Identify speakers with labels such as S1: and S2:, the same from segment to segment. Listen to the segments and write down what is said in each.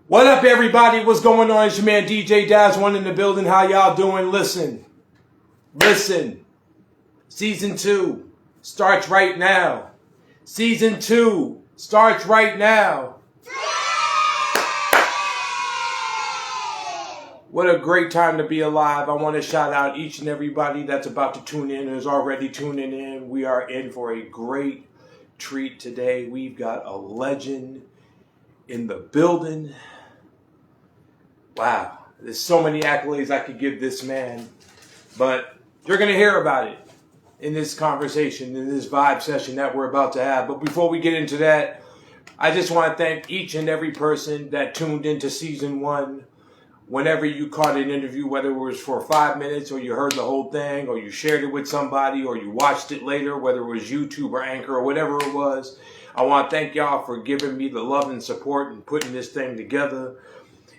S1: What up, everybody? What's going on? It's your man DJ One in the building. How y'all doing? Listen. Season 2 starts right now. Season 2 starts right now. What a great time to be alive. I want to shout out each and everybody that's about to tune in and is already tuning in. We are in for a great treat today. We've got a legend in the building. Wow, there's so many accolades I could give this man, but you're going to hear about it in this conversation, in this vibe session that we're about to have. But before we get into that, I just want to thank each and every person that tuned into Season 1. Whenever you caught an interview, whether it was for 5 minutes or you heard the whole thing or you shared it with somebody or you watched it later, whether it was YouTube or Anchor or whatever it was, I want to thank y'all for giving me the love and support and putting this thing together.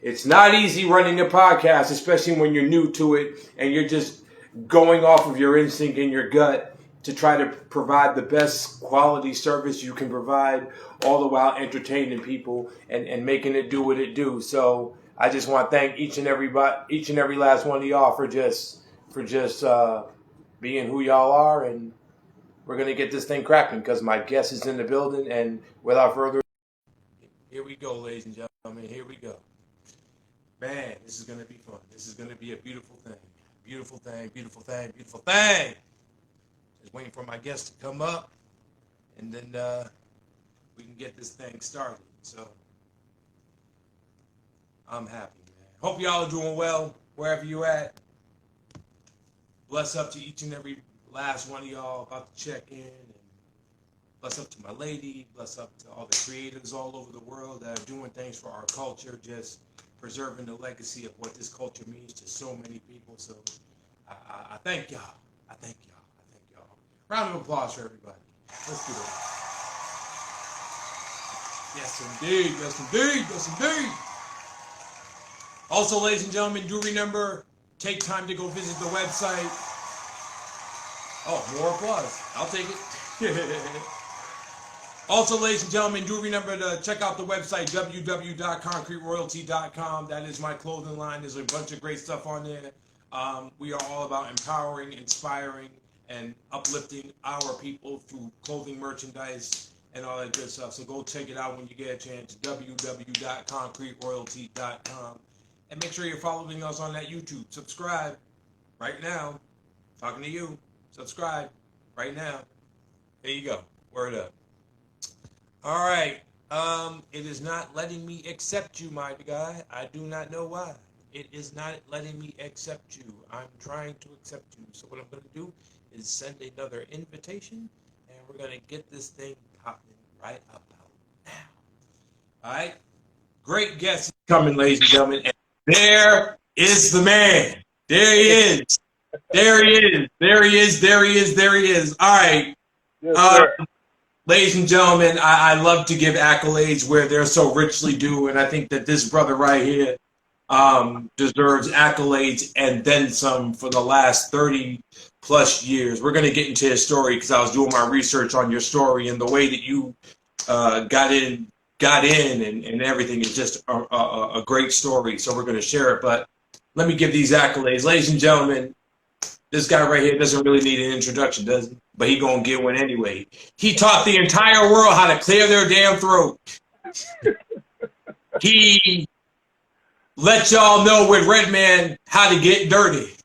S1: It's not easy running a podcast, especially when you're new to it and you're just going off of your instinct and your gut to try to provide the best quality service you can provide, all the while entertaining people and making it do what it do. So I just want to thank each and every last one of y'all for just being who y'all are, and we're gonna get this thing cracking because my guest is in the building. And without further ado, here we go, ladies and gentlemen. Here we go. Man, this is gonna be fun. This is gonna be a beautiful thing. Beautiful thing, beautiful thing, beautiful thing. Just waiting for my guest to come up, and then we can get this thing started. So I'm happy, man. Hope y'all are doing well wherever you at. Bless up to each and every last one of y'all about to check in. And bless up to my lady. Bless up to all the creators all over the world that are doing things for our culture, just preserving the legacy of what this culture means to so many people. So I thank y'all. I thank y'all. I thank y'all. Round of applause for everybody. Let's do it. Yes, indeed. Yes, indeed. Yes, indeed. Also, ladies and gentlemen, do remember, take time to go visit the website. Oh, more applause. I'll take it. Also, ladies and gentlemen, do remember to check out the website, www.concreteroyalty.com. That is my clothing line. There's a bunch of great stuff on there. We are all about empowering, inspiring, and uplifting our people through clothing, merchandise, and all that good stuff. So go check it out when you get a chance, www.concreteroyalty.com. And make sure you're following us on that YouTube. Subscribe right now. Talking to you. Subscribe right now. There you go. Word up. All right. It is not letting me accept you, my guy. I do not know why. It is not letting me accept you. I'm trying to accept you. So what I'm going to do is send another invitation, and we're going to get this thing popping right about now. All right. Great guest coming, ladies and gentlemen. And there is the man. There he is. There he is. There he is. There he is. There he is. All right. Yes, ladies and gentlemen, I love to give accolades where they're so richly due, and I think that this brother right here deserves accolades and then some for the last 30 plus years. We're going to get into his story because I was doing my research on your story, and the way that you got in and everything is just a great story. So we're going to share it. But let me give these accolades. Ladies and gentlemen, this guy right here doesn't really need an introduction, does he? But he going to get one anyway. He taught the entire world how to clear their damn throat. He let y'all know with Redman how to get dirty.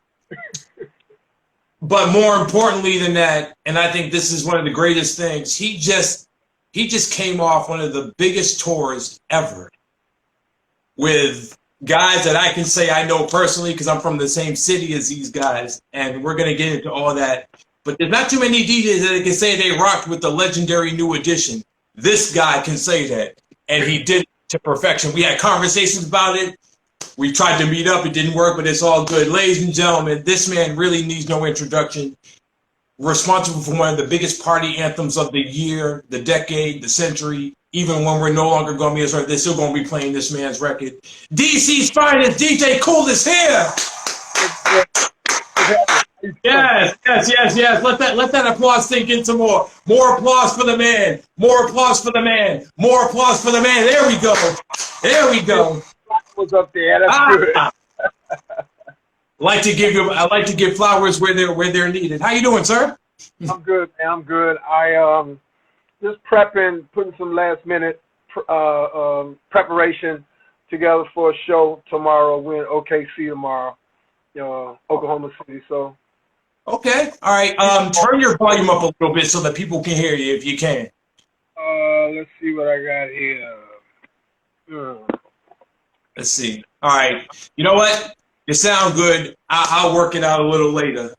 S1: But more importantly than that, and I think this is one of the greatest things, he just came off one of the biggest tours ever with guys that I can say I know personally because I'm from the same city as these guys, and we're going to get into all that. But there's not too many DJs that can say they rocked with the legendary New Edition. This guy can say that, and he did it to perfection. We had conversations about it. We tried to meet up. It didn't work, but it's all good. Ladies and gentlemen, this man really needs no introduction. Responsible for one of the biggest party anthems of the year, the decade, the century. Even when we're no longer going to be as right, they're still going to be playing this man's record. DC's finest DJ Kool is here. Yes. Let that applause sink in some more. More applause for the man. More applause for the man. More applause for the man. There we go.
S2: was up there. That's good.
S1: I like to give flowers where they're needed. How you doing, sir?
S2: I'm good, man. I'm good. I just prepping, putting some last minute preparation together for a show tomorrow. We're in OKC tomorrow, Oklahoma City. So.
S1: Okay. All right. Turn your volume up a little bit so that people can hear you if you can.
S2: Let's see what I got here.
S1: Let's see. All right. You know what? You sound good. I'll work it out a little later.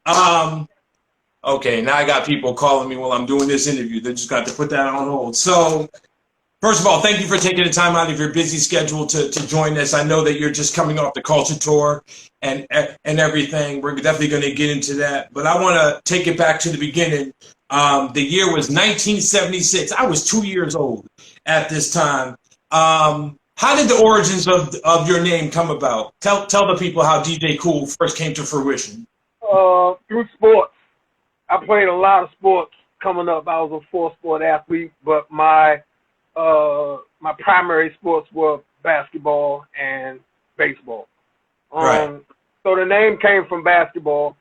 S1: Okay. Now I got people calling me while I'm doing this interview. They just got to put that on hold. So, first of all, thank you for taking the time out of your busy schedule to join us. I know that you're just coming off the culture tour and everything. We're definitely going to get into that. But I want to take it back to the beginning. The year was 1976. I was 2 years old at this time. How did the origins of your name come about? Tell the people how DJ Kool first came to fruition.
S2: Through sports. I played a lot of sports coming up. I was a four-sport athlete, but my primary sports were basketball and baseball.
S1: Right.
S2: So the name came from basketball,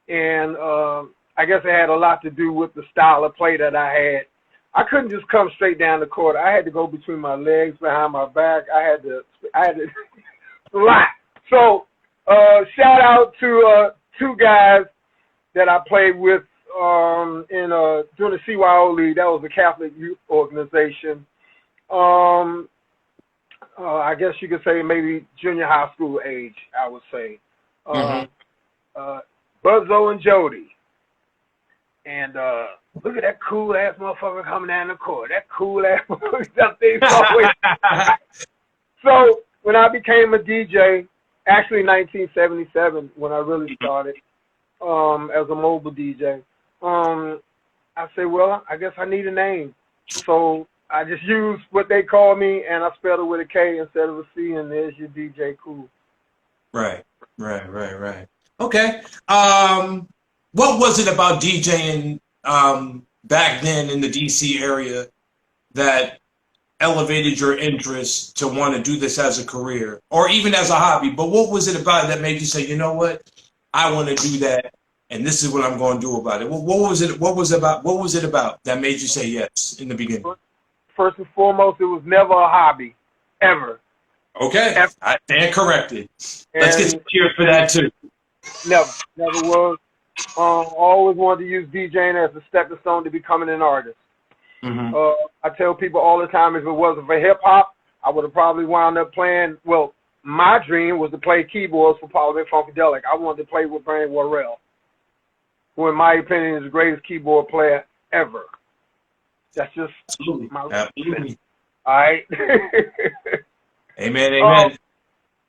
S2: and I guess it had a lot to do with the style of play that I had. I couldn't just come straight down the court. I had to go between my legs, behind my back. I had to a lot. So shout out to two guys that I played with during the CYO League. That was a Catholic youth organization. I guess you could say maybe junior high school age, I would say. Buzzo and Jody. And look at that cool-ass motherfucker coming down the court. That cool-ass motherfucker. So when I became a DJ, actually 1977 when I really started as a mobile DJ, I said, well, I guess I need a name. So I just used what they call me, and I spelled it with a K instead of a C, and there's your DJ Kool.
S1: Right. Okay. What was it about DJing back then in the DC area that elevated your interest to want to do this as a career or even as a hobby? But what was it about that made you say, you know what, I want to do that, and this is what I'm going to do about it? What was it about that made you say yes in the beginning?
S2: First and foremost, it was never a hobby, ever.
S1: Okay,
S2: ever.
S1: I stand corrected. Let's get some cheers for that too.
S2: Never was. Always wanted to use DJing as a stepping stone to becoming an artist. I tell people all the time, if it wasn't for hip hop, I would have probably wound up playing. Well, my dream was to play keyboards for Parlament Funkadelic. I wanted to play with Rey Royale, who, in my opinion, is the greatest keyboard player ever. That's just my opinion. All right.
S1: Amen.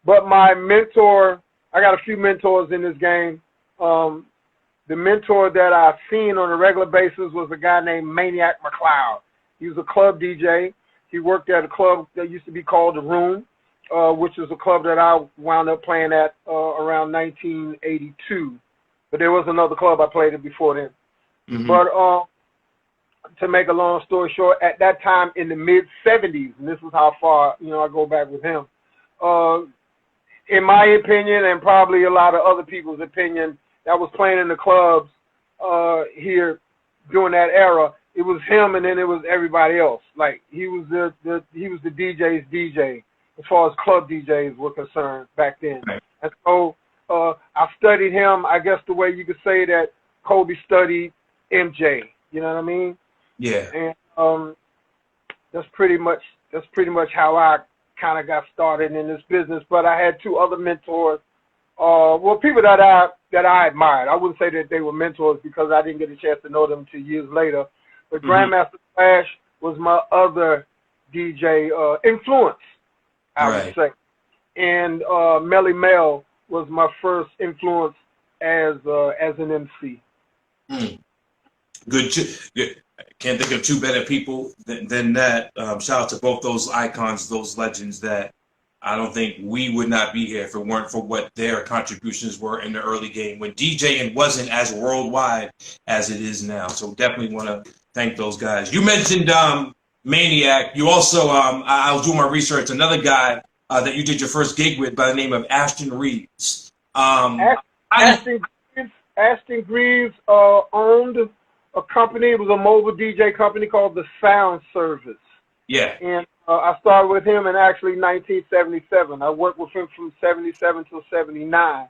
S2: But my mentor, I got a few mentors in this game. The mentor that I've seen on a regular basis was a guy named Maniac McCloud. He was a club DJ. He worked at a club that used to be called The Room, which is a club that I wound up playing at around 1982. But there was another club I played at before then. But to make a long story short, at that time in the mid-'70s, and this is how far I go back with him, in my opinion, and probably a lot of other people's opinion, that was playing in the clubs here during that era, it was him, and then it was everybody else. Like he was the DJ's DJ as far as club DJs were concerned back then. Right. And so I studied him, I guess the way you could say that Kobe studied MJ. You know what I mean?
S1: Yeah.
S2: And that's pretty much how I kind of got started in this business. But I had two other mentors. People that I admired. I wouldn't say that they were mentors because I didn't get a chance to know them until years later. But Grandmaster Flash was my other DJ influence, I would say. And Melly Mel was my first influence as an MC.
S1: Good. Can't think of two better people than that. Shout out to both those icons, those legends that I don't think we would not be here if it weren't for what their contributions were in the early game when DJing wasn't as worldwide as it is now. So definitely want to thank those guys. You mentioned Maniac. You also, I'll do my research. Another guy that you did your first gig with by the name of Ashton Reeves.
S2: Ashton Reeves owned a company. It was a mobile DJ company called The Sound Service.
S1: Yeah.
S2: And I started with him in actually 1977. I worked with him from 77 till 79.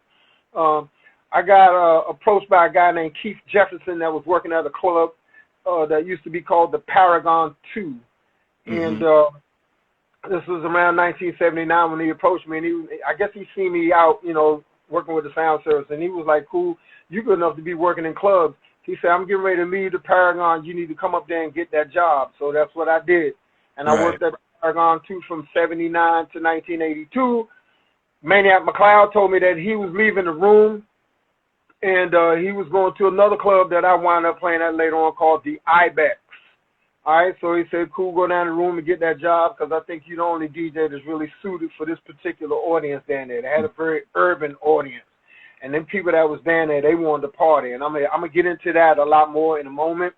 S2: I got approached by a guy named Keith Jefferson that was working at a club that used to be called the Paragon 2. And this was around 1979 when he approached me. And I guess he seen me out, you know, working with the Sound Service. And he was like, cool, you good enough to be working in clubs. He said, I'm getting ready to leave the Paragon. You need to come up there and get that job. So that's what I did. And I worked at Paragon 2 from 79 to 1982. Maniac McCloud told me that he was leaving the room and he was going to another club that I wound up playing at later on called the Ibex. All right, so he said, cool, go down to the room and get that job because I think you're the only DJ that's really suited for this particular audience down there. They had a very urban audience. And then people that was down there, they wanted to party. And I'm going to get into that a lot more in a moment.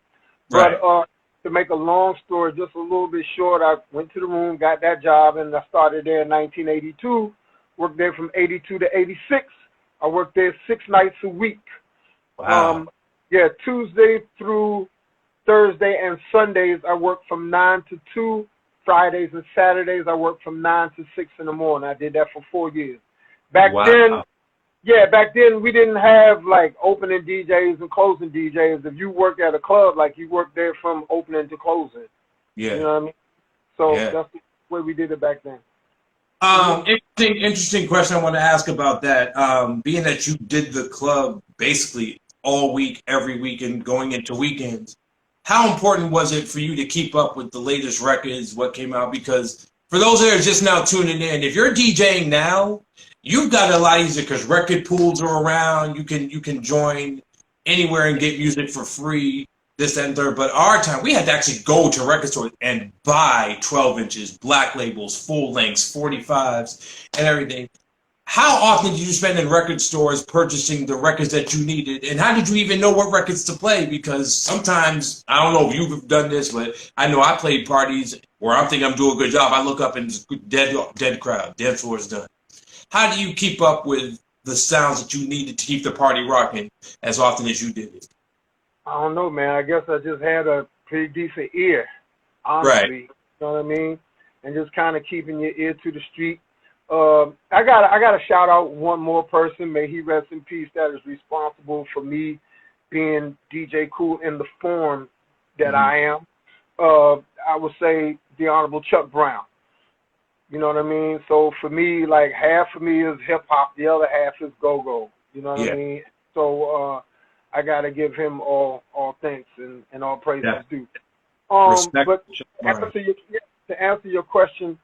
S2: Right. But to make a long story just a little bit short, I went to the room, got that job, and I started there in 1982. Worked there from 82 to 86. I worked there 6 nights a week.
S1: Wow.
S2: Tuesday through Thursday and Sundays, I worked from 9 to 2. Fridays and Saturdays, I worked from 9 to 6 in the morning. I did that for 4 years. Back then we didn't have like opening DJs and closing DJs. If you worked at a club, like you worked there from opening to closing. Yeah. You know what I mean? So that's the way we did it back then.
S1: Interesting question I want to ask about that. Being that you did the club basically all week, every weekend, going into weekends, how important was it for you to keep up with the latest records, what came out? Because for those that are just now tuning in, if you're DJing now, you've got it a lot easier because record pools are around. You can join anywhere and get music for free, this, that, and third. But our time, we had to actually go to record stores and buy 12 inches, black labels, full lengths, 45s, and everything. How often did you spend in record stores purchasing the records that you needed? And how did you even know what records to play? Because sometimes, I don't know if you've done this, but I know I played parties where I'm thinking I'm doing a good job. I look up and it's dead crowd, dance floor is done. How do you keep up with the sounds that you needed to keep the party rocking as often as you did it?
S2: I don't know, man. I guess I just had a pretty decent ear, honestly. Right. You know what I mean? And just kind of keeping your ear to the street. I got to shout out one more person. May he rest in peace. That is responsible for me being DJ Kool in the form that I am. I would say the Honorable Chuck Brown. You know what I mean? So for me, like half of me is hip hop, the other half is go-go. You know what I mean? So I got to give him all thanks and all praise is due. But to answer your question,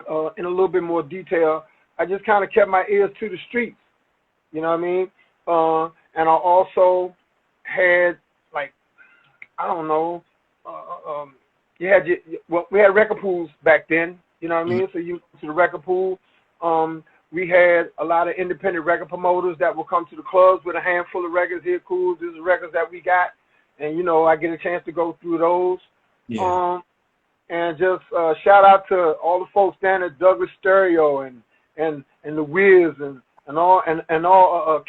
S2: in a little bit more detail, I just kind of kept my ears to the streets. You know what I mean? And I also had, like, I don't know, we had record pools back then. You know what I mean? So you went to the record pool. We had a lot of independent record promoters that would come to the clubs with a handful of records. Here, cool, these are records that we got. And, you know, I get a chance to go through those. Yeah. And just shout out to all the folks down at Douglas Stereo and the Wiz and all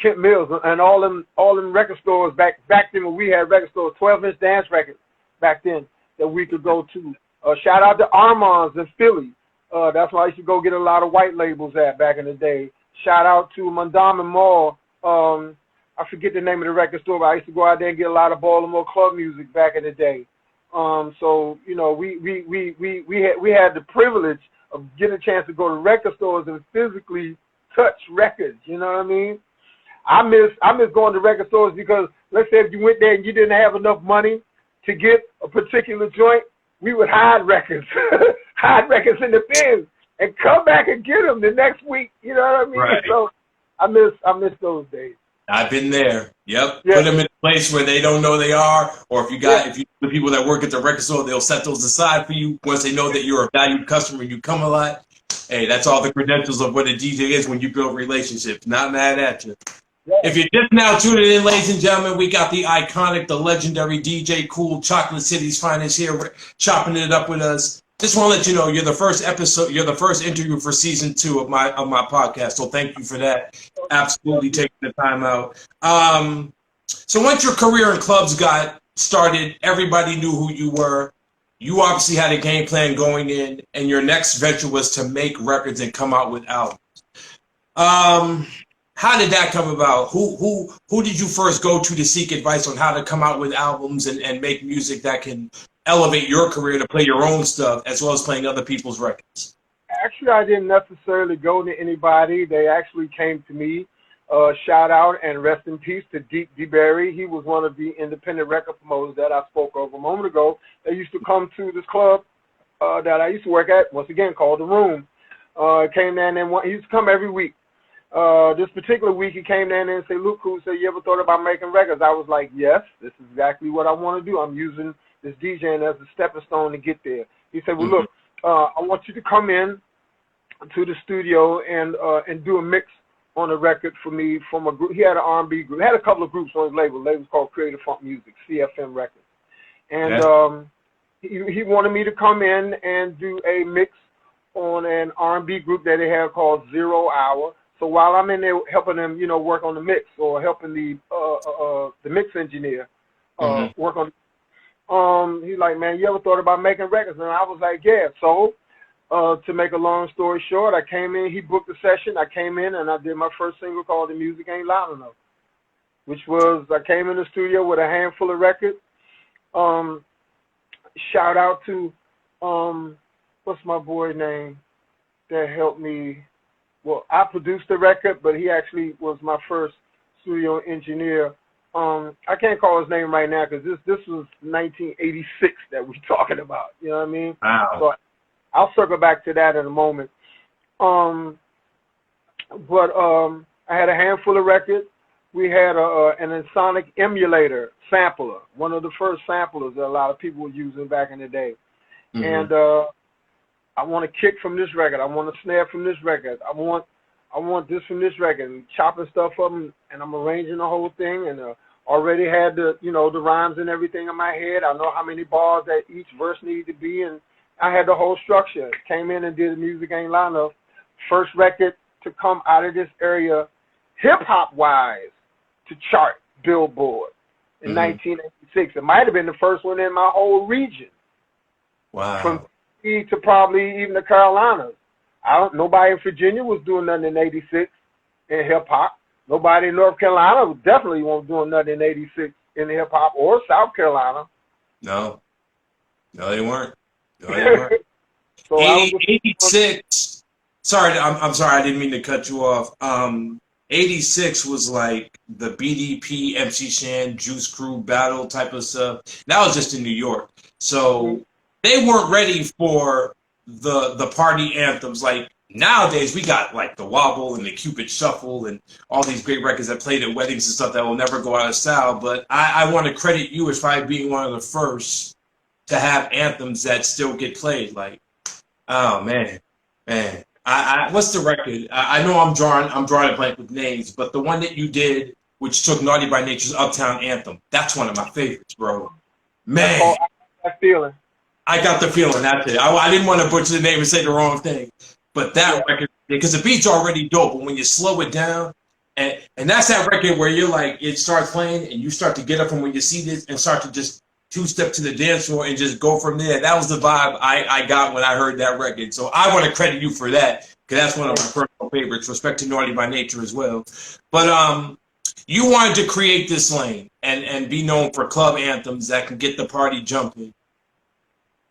S2: Kent Mills and all them record stores back then when we had record stores, 12-inch dance records back then that we could go to. Shout out to Armand's in Philly. That's where I used to go get a lot of white labels at back in the day. Shout out to Mondawmin Mall. I forget the name of the record store, but I used to go out there and get a lot of Baltimore club music back in the day. So you know, we had the privilege of getting a chance to go to record stores and physically touch records. You know what I mean? I miss going to record stores because let's say if you went there and you didn't have enough money to get a particular joint, we would hide records, hide records in the bins, and come back and get them the next week. You know what I mean? Right. So I miss those days.
S1: I've been there. Yep. Yeah. Put them in a place where they don't know they are, or if you the people that work at the record store, they'll set those aside for you once they know that you're a valued customer. You come a lot. Hey, that's all the credentials of what a DJ is when you build relationships. Not mad at you. Yeah. If you're just now tuning in, ladies and gentlemen, we got the iconic, the legendary DJ Kool, Chocolate City's finest here, chopping it up with us. Just want to let you know you're the first episode, you're the first interview for season 2 of my podcast. So thank you for that. Absolutely taking the time out. So once your career in clubs got started, everybody knew who you were. You obviously had a game plan going in, and your next venture was to make records and come out with albums. How did that come about? Who did you first go to seek advice on how to come out with albums and make music that can elevate your career to play your own stuff as well as playing other people's records?
S2: Actually, I didn't necessarily go to anybody. They actually came to me. Shout out and rest in peace to D. Berry. He was one of the independent record promoters that I spoke of a moment ago. They used to come to this club that I used to work at, once again, called The Room. Came down and he used to come every week. This particular week, he came down and said, "Luke, Kool, you ever thought about making records?" I was like, "Yes, this is exactly what I want to do. I'm using this DJing as a stepping stone to get there." He said, "Well, look, I want you to come in to the studio and do a mix on a record for me from a group." He had an R&B group. He had a couple of groups on his label. The label was called Creative Funk Music, CFM Records. And he wanted me to come in and do a mix on an R&B group that they had called 0 Hour. So while I'm in there helping them, work on the mix or helping the mix engineer work on, he's like, "Man, you ever thought about making records?" And I was like, "Yeah." So to make a long story short, I came in, he booked a session, I came in and I did my first single called The Music Ain't Loud Enough, which was, I came in the studio with a handful of records. Shout out to, what's my boy name that helped me? Well, I produced the record, but he actually was my first studio engineer. I can't call his name right now because this was 1986 that we're talking about. You know what I mean?
S1: Wow.
S2: So I'll circle back to that in a moment. But I had a handful of records. We had an Sonic emulator sampler, one of the first samplers that a lot of people were using back in the day. Mm-hmm. And I want a kick from this record. I want a snare from this record. I want this from this record. And chopping stuff up, and I'm arranging the whole thing. And already had the rhymes and everything in my head. I know how many bars that each verse needed to be, and I had the whole structure. Came in and did The Music Ain't Loud Enough. First record to come out of this area, hip-hop wise, to chart Billboard in 1986. It might have been the first one in my whole region.
S1: Wow.
S2: From to probably even the Carolinas. Nobody in Virginia was doing nothing in 86 in hip-hop. Nobody in North Carolina definitely wasn't doing nothing in 86 in hip-hop, or South Carolina.
S1: No, they weren't. No, they weren't.
S2: So
S1: 86. Sorry, I'm sorry. I didn't mean to cut you off. 86 was like the BDP, MC Shan, Juice Crew battle type of stuff. That was just in New York. So they weren't ready for the party anthems. Like nowadays, we got like the Wobble and the Cupid Shuffle and all these great records that played at weddings and stuff that will never go out of style. But I want to credit you as probably being one of the first to have anthems that still get played. Like, oh man. What's the record? I know I'm drawing a blank with names, but the one that you did, which took Naughty by Nature's Uptown Anthem, that's one of my favorites, bro. Man, I got the feeling. That's it. I didn't want to butcher the name and say the wrong thing, but that record, because the beat's already dope, but when you slow it down, and that's that record where you're like, it starts playing and you start to get up from when you see this and start to just two-step to the dance floor and just go from there. That was the vibe I got when I heard that record. So I want to credit you for that, because that's one of my personal favorites. Respect to Naughty by Nature as well. But you wanted to create this lane and be known for club anthems that can get the party jumping.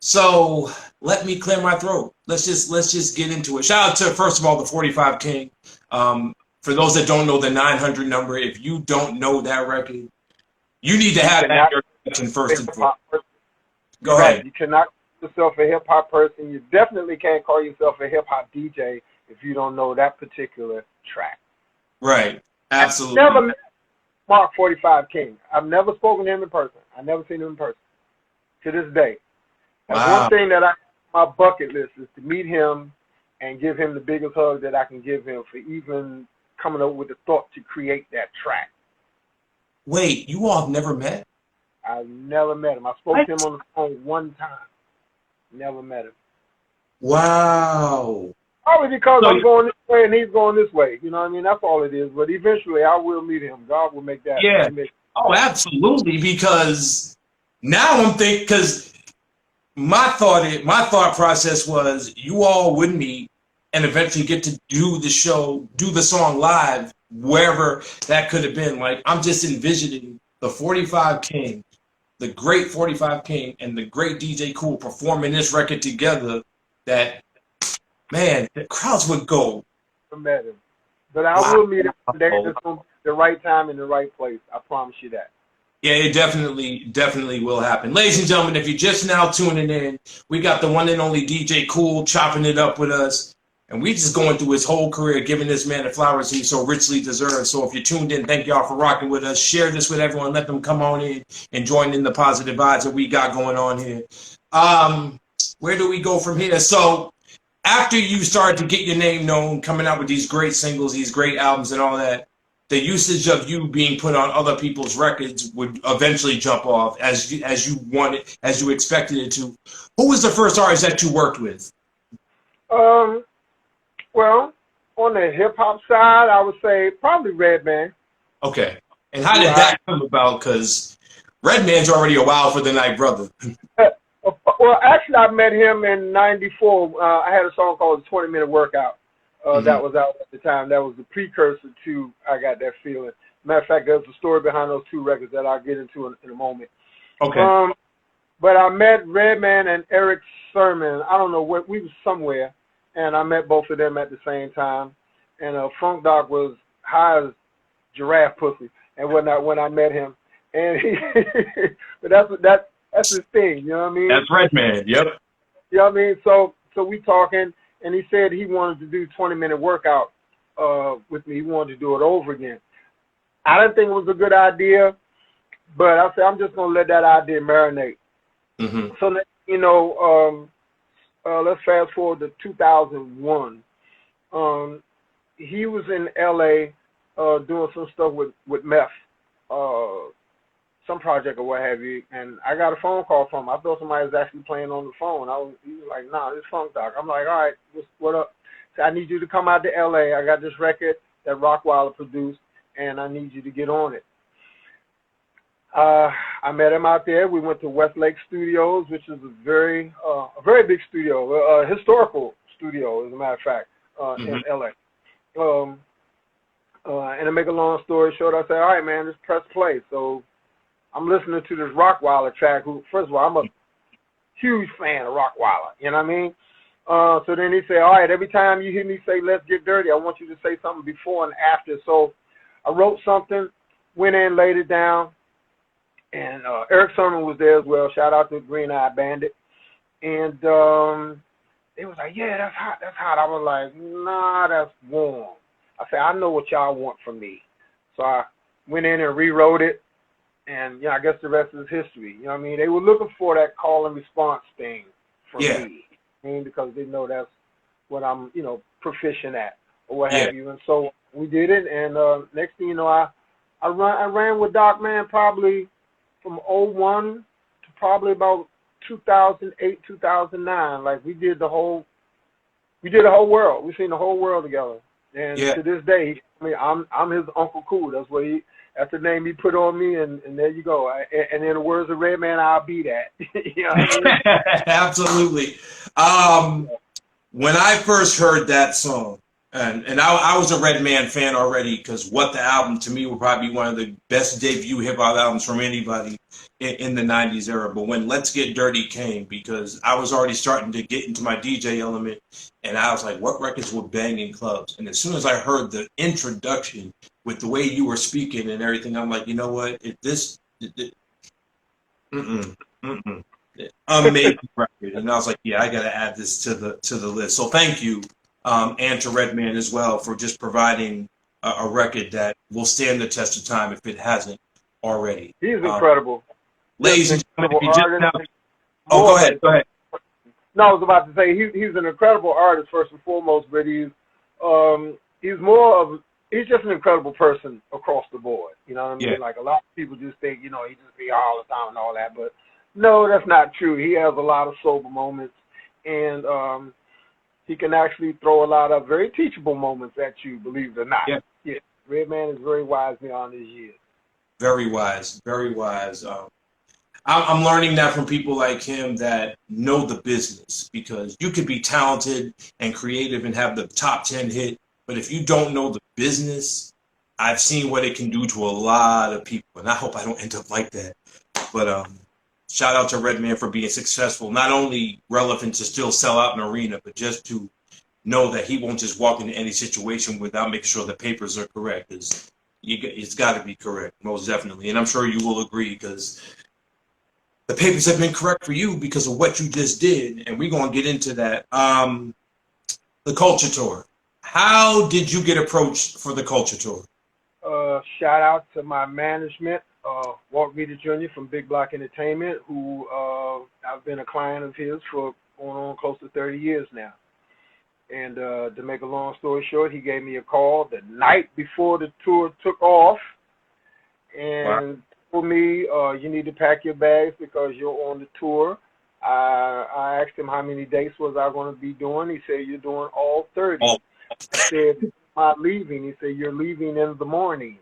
S1: So let me clear my throat. Let's just get into it. Shout out to, first of all, the 45 King. For those that don't know the 900 number, if you don't know that record, you need to have that first and foremost. Go ahead.
S2: You cannot call yourself a hip hop person. You definitely can't call yourself a hip hop DJ if you don't know that particular track.
S1: Right. Absolutely.
S2: I've never met Mark 45 King. I've never spoken to him in person. I've never seen him in person to this day. Wow. One thing that I my bucket list is to meet him and give him the biggest hug that I can give him for even coming up with the thought to create that track.
S1: Wait, you all have never met?
S2: I've never met him. I spoke to him on the phone one time. Never met him.
S1: Wow.
S2: Probably because
S1: So,
S2: I'm going this way and he's going this way. You know what I mean? That's all it is. But eventually I will meet him. God will make that.
S1: yeah. Oh, absolutely. Because now I'm thinking, because my thought process was you all would meet and eventually get to do the show, do the song live, wherever that could have been. Like, I'm just envisioning the 45 King, the great 45 King, and the great DJ Kool performing this record together. That, man, the crowds would go.
S2: I met him. But I
S1: Wow.
S2: will meet him one day. It's going to be the right time and the right place. I promise you that.
S1: Yeah, it definitely will happen. Ladies and gentlemen, if you're just now tuning in, we got the one and only DJ Kool chopping it up with us. And we just going through his whole career, giving this man the flowers he so richly deserves. So if you're tuned in, thank y'all for rocking with us. Share this with everyone. Let them come on in and join in the positive vibes that we got going on here. Where do we go from here? So after you started to get your name known, coming out with these great singles, these great albums and all that, the usage of you being put on other people's records would eventually jump off as you wanted, as you expected it to. Who was the first artist that you worked with?
S2: Well, on the hip hop side, I would say probably Redman.
S1: Okay. And how did that come about? Because Redman's already a while for the night brother.
S2: Well, actually, I met him in '94. I had a song called the 20-Minute Workout. That was out at the time. That was the precursor to I Got That Feeling. Matter of fact, there's a story behind those two records that I'll get into in a moment.
S1: Okay.
S2: But I met Redman and Eric Sermon. I don't know where, we was somewhere, and I met both of them at the same time. And Funk Doc was high as giraffe pussy, and whatnot when I met him. And he, but that's his thing, you know what I mean?
S1: That's Redman. Yep.
S2: You know what I mean? So we talking, and he said he wanted to do 20-minute workout with me. He wanted to do it over again. I didn't think it was a good idea, but I said I'm just gonna let that idea marinate. So you know, let's fast forward to 2001. He was in LA doing some stuff with meth, some project or what have you, and I got a phone call from him. I thought somebody was actually playing on the phone. He was like, nah, this Funk Doc. I'm like, all right, what up? So I need you to come out to LA. I got this record that Rockwilder produced, and I need you to get on it. I met him out there. We went to Westlake Studios, which is a very big studio, a historical studio, as a matter of fact, in LA. And to make a long story short, I said, all right, man, just press play. So I'm listening to this Rockwilder track, who, first of all, I'm a huge fan of Rockwilder, you know what I mean? So then he said, all right, every time you hear me say, let's get dirty, I want you to say something before and after. So I wrote something, went in, laid it down, and Eric Sermon was there as well. Shout out to Green Eye Bandit. And they was like, yeah, that's hot, that's hot. I was like, nah, that's warm. I said, I know what y'all want from me. So I went in and rewrote it. And, I guess the rest is history. You know what I mean? They were looking for that call and response thing from me. I mean, because they know that's what I'm, proficient at or what have you. And so we did it. And next thing you know, I ran with Doc, man, probably from 01 to probably about 2008, 2009. Like, we did the whole world. We seen the whole world together. And to this day, I mean, I'm his Uncle Kool. That's the name he put on me, and there you go. And in the words of Redman, I'll be that. You know what I mean?
S1: Absolutely. When I first heard that song, and I was a Redman fan already, because What the Album to me would probably be one of the best debut hip hop albums from anybody in the 90s era. But when Let's Get Dirty came, because I was already starting to get into my DJ element, and I was like, what records were banging clubs? And as soon as I heard the introduction with the way you were speaking and everything, I'm like, you know what? Amazing record. And I was like, yeah, I got to add this to the list. So thank you, and to Redman as well, for just providing a record that will stand the test of time if it hasn't already.
S2: He's incredible.
S1: Ladies and gentlemen, if you just now... Oh, go ahead.
S2: No, I was about to say he's an incredible artist first and foremost, but he's just an incredible person across the board. You know what I mean?
S1: Yeah.
S2: Like, a lot of people just think, he just be all the time and all that, but no, that's not true. He has a lot of sober moments, and he can actually throw a lot of very teachable moments at you, believe it or not. Yeah. Redman is very wise beyond his years.
S1: Very wise, very wise. I'm learning that from people like him that know the business, because you could be talented and creative and have the top 10 hit, but if you don't know the business, I've seen what it can do to a lot of people, and I hope I don't end up like that. But shout out to Redman for being successful, not only relevant to still sell out an arena, but just to know that he won't just walk into any situation without making sure the papers are correct. It's got to be correct, most definitely. And I'm sure you will agree, because the papers have been correct for you because of what you just did, and we're going to get into that. The Culture Tour. How did you get approached for the Culture Tour?
S2: Shout out to my management, Walt Reader Jr. from Big Block Entertainment, who I've been a client of his for going on close to 30 years now. And to make a long story short, he gave me a call the night before the tour took off and told me, you need to pack your bags because you're on the tour. I asked him how many dates was I going to be doing. He said, you're doing all 30. I said, am I leaving? He said, you're leaving in the morning.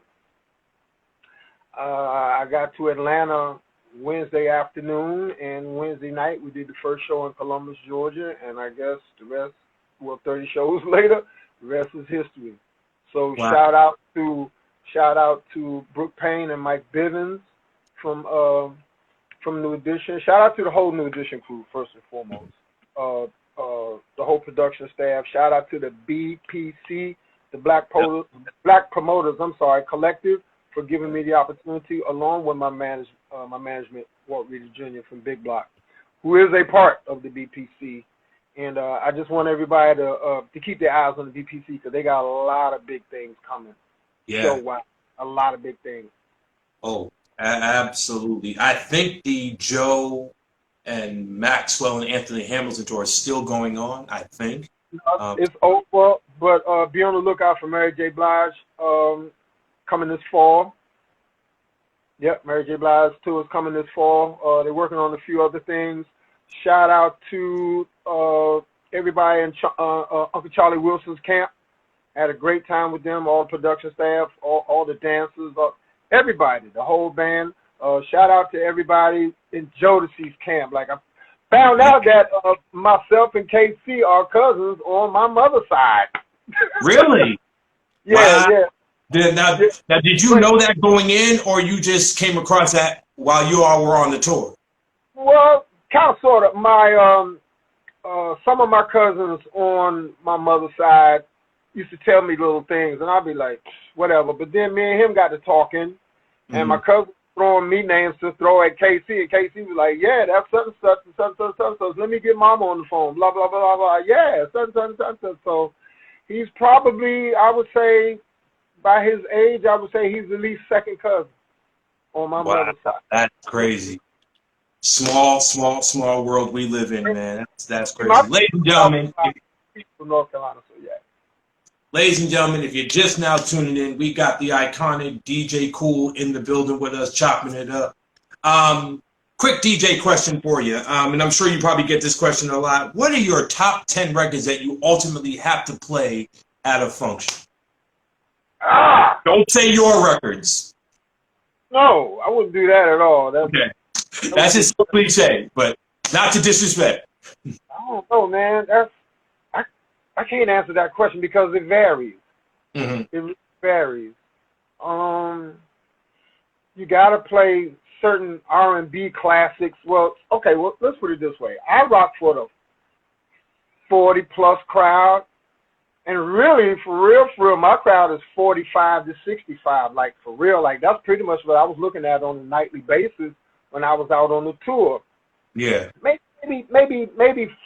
S2: I got to Atlanta Wednesday afternoon, and Wednesday night we did the first show in Columbus, Georgia, and I guess the rest, 30 shows later, the rest is history. So shout out to Brooke Payne and Mike Bivens from New Edition. Shout out to the whole New Edition crew, first and foremost. The whole production staff. Shout out to the BPC, the Black Promoters Collective, for giving me the opportunity, along with my management, Walt Reader Jr. from Big Block, who is a part of the BPC. And I just want everybody to keep their eyes on the BPC, because they got a lot of big things coming.
S1: Yeah.
S2: Show-wise, a lot of big things.
S1: Oh, absolutely. I think the Joe and Maxwell and Anthony Hamilton tour is still going on, I think.
S2: It's over, but be on the lookout for Mary J. Blige coming this fall. Yep, Mary J. Blige tour is coming this fall. They're working on a few other things. Shout out to everybody in Uncle Charlie Wilson's camp. Had a great time with them, all the production staff, all the dancers, everybody, the whole band. Shout out to everybody in Jodeci's camp. Like, I found out that myself and KC are cousins on my mother's side.
S1: Really?
S2: Yeah,
S1: wow. Yeah. Now, did you know that going in, or you just came across that while you all were on the tour?
S2: Well, kind of, sort of. My some of my cousins on my mother's side used to tell me little things, and I'd be like, whatever. But then me and him got to talking, and my cousin throwing me names to throw at KC, and KC was like, yeah, that's such and such and such and such and such. Let me get Mama on the phone, blah, blah, blah, blah, blah. Yeah, such and such and such. So he's probably, I would say, by his age, I would say he's at least second cousin on my mother's side.
S1: That's crazy. Small world we live in, man. That's crazy. Ladies and gentlemen,
S2: from North Carolina, so yeah.
S1: Ladies and gentlemen, if you're just now tuning in, we got the iconic DJ Kool in the building with us, chopping it up. Quick DJ question for you, and I'm sure you probably get this question a lot. What are your top 10 records that you ultimately have to play at a function? Don't say your records.
S2: No, I wouldn't do that at all.
S1: Okay. That's just so cliche, but not to disrespect.
S2: I don't know, man. I can't answer that question because it varies. It varies. You gotta play certain R&B classics. Well, okay. Well, let's put it this way. I rock for the 40+ crowd, and really, for real, my crowd is 45 to 65. Like, for real, like, that's pretty much what I was looking at on a nightly basis when I was out on the tour.
S1: Yeah.
S2: Maybe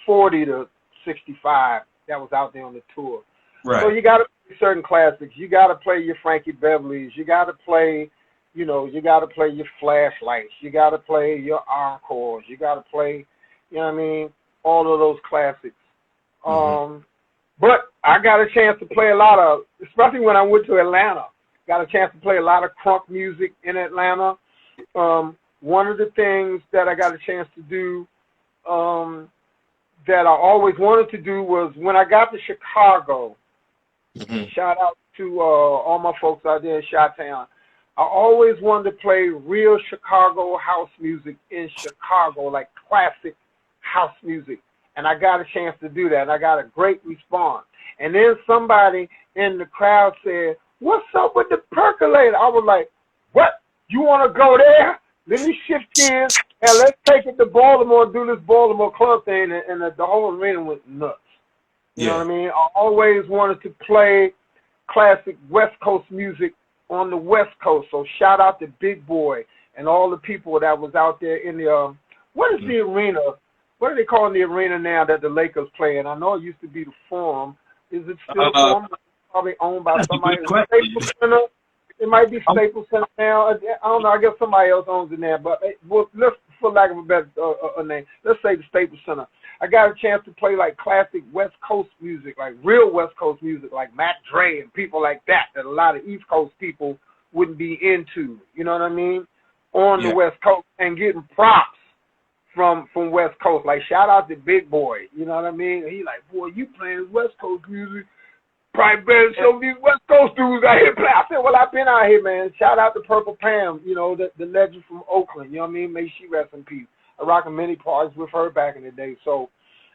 S2: 40 to 65 that was out there on the tour.
S1: Right.
S2: So you got to play certain classics. You got to play your Frankie Beverly's. You got to play, you got to play your Flashlights. You got to play your Encores. You got to play, all of those classics. But I got a chance to play a lot of, especially when I went to Atlanta, got a chance to play a lot of crunk music in Atlanta. One of the things that I got a chance to do that I always wanted to do was when I got to Chicago. Shout out to all my folks out there in Chi-Town. I always wanted to play real Chicago house music in Chicago, like classic house music. And I got a chance to do that, and I got a great response. And then somebody in the crowd said, "What's up with the percolator?" I was like, "What? You want to go there? Let me shift gears, and let's take it to Baltimore and do this Baltimore club thing." And the whole arena went nuts. You know what I mean? I always wanted to play classic West Coast music on the West Coast. So shout out to Big Boy and all the people that was out there in the, what is the arena? What are they calling the arena now that the Lakers play in? I know it used to be the Forum. Is it still Forum? Probably owned by somebody. Staples Center. It might be Staples Center now. I don't know. I guess somebody else owns it now. But let's, for lack of a better name, let's say the Staples Center. I got a chance to play like classic West Coast music, like real West Coast music, like Mac Dre and people like that a lot of East Coast people wouldn't be into. You know what I mean? On the West Coast, and getting props from West Coast. Like shout out to Big Boy. You know what I mean? He like, "Boy, you playing West Coast music. Probably better than some of these West Coast dudes out here play." I said, "Well, I've been out here, man." Shout out to Purple Pam, you know, the legend from Oakland. You know what I mean? May she rest in peace. I rocked many parties with her back in the day. So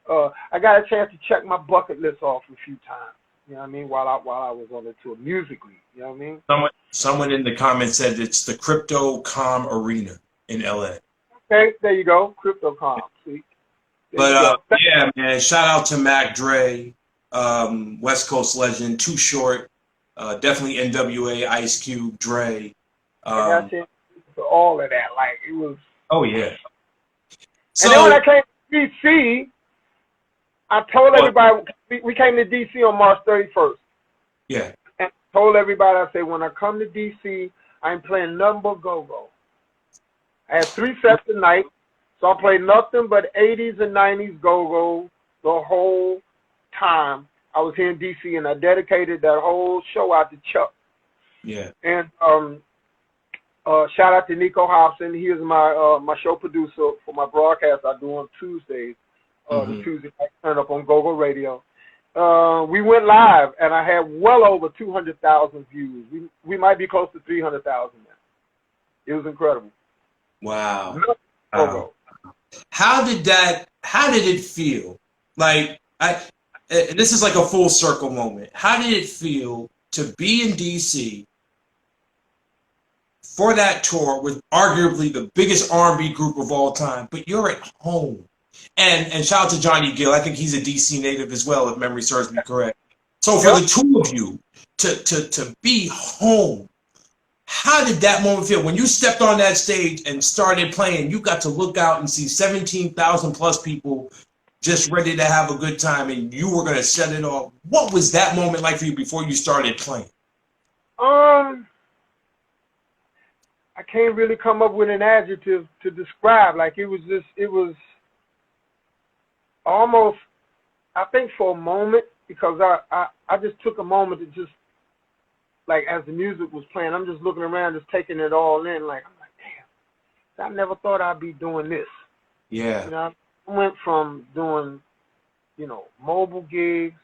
S2: I got a chance to check my bucket list off a few times. You know what I mean? While I was on the tour musically. You know what I mean?
S1: Someone in the comments said it's the Crypto.com Arena in LA.
S2: Okay, there you go. Crypto.com. See?
S1: But yeah, man, shout out to Mac Dre, West Coast legend, Too Short, definitely NWA, Ice Cube, Dre.
S2: I got chance for all of that. Like it was.
S1: Oh yeah.
S2: And then when I came to DC, I told everybody we came to DC on March 31st.
S1: Yeah.
S2: And I told everybody, I said, when I come to DC, I ain't playing nothing but go-go. I had 3 sets a night, so I played nothing but 80s and 90s go-go the whole time I was here in DC, and I dedicated that whole show out to Chuck.
S1: Yeah.
S2: And shout out to Nico Hobson. He is my show producer for my broadcast I do on Tuesdays. The Tuesday night turn up on GoGo Radio. We went live, and I had well over 200,000 views. We might be close to 300,000 now. It was incredible.
S1: Wow. How did it feel? Like this is like a full circle moment. How did it feel to be in DC for that tour with arguably the biggest R&B group of all time, but you're at home? And shout out to Johnny Gill. I think he's a DC native as well, if memory serves me correct. So for the two of you to be home, how did that moment feel? When you stepped on that stage and started playing, you got to look out and see 17,000 plus people just ready to have a good time, and you were going to set it off. What was that moment like for you before you started playing?
S2: I can't really come up with an adjective to describe. Like it was almost, I think for a moment, because I just took a moment to just, like as the music was playing, I'm just looking around, just taking it all in. Like, I'm like, damn, I never thought I'd be doing this.
S1: Yeah.
S2: You know, I went from doing, you know, mobile gigs,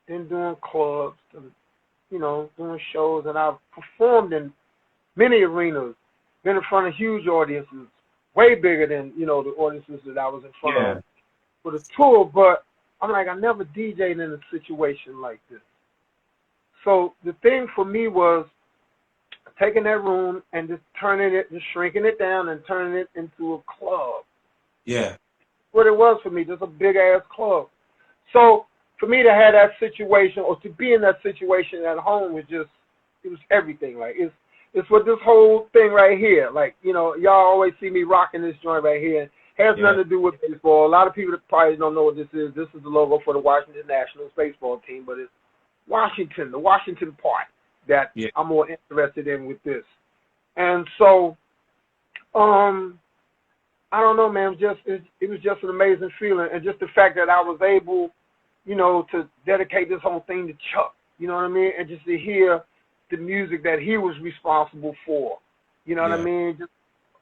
S2: then doing clubs, to, you know, doing shows, and I've performed in many arenas, been in front of huge audiences, way bigger than, you know, the audiences that I was in front of for the tour, but I'm like, I never DJ'd in a situation like this. So the thing for me was taking that room and just shrinking it down and turning it into a club.
S1: Yeah.
S2: What it was for me, just a big ass club. So for me to have that situation, or to be in that situation at home, was just, it was everything. Like it's what this whole thing right here. Like, you know, y'all always see me rocking this joint right here. It has nothing to do with baseball. A lot of people that probably don't know what this is. This is the logo for the Washington Nationals baseball team, but it's Washington, the Washington part that I'm more interested in with this. And so, I don't know, man. It was just an amazing feeling, and just the fact that I was able, you know, to dedicate this whole thing to Chuck. You know what I mean? And just to hear the music that he was responsible for. You know what I mean? Just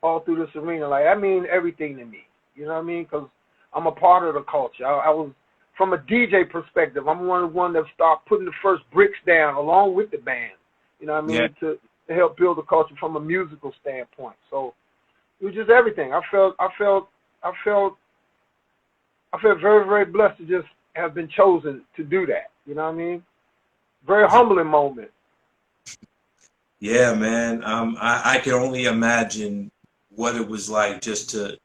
S2: all through this arena, like, that means everything to me. You know what I mean? Because I'm a part of the culture. I was, from a DJ perspective, I'm one of the ones that start putting the first bricks down along with the band. You know what I mean?
S1: Yeah.
S2: To help build the culture from a musical standpoint. So it was just everything. I felt very, very blessed to just have been chosen to do that. You know what I mean? Very humbling moment.
S1: Yeah, man. I can only imagine what it was like just to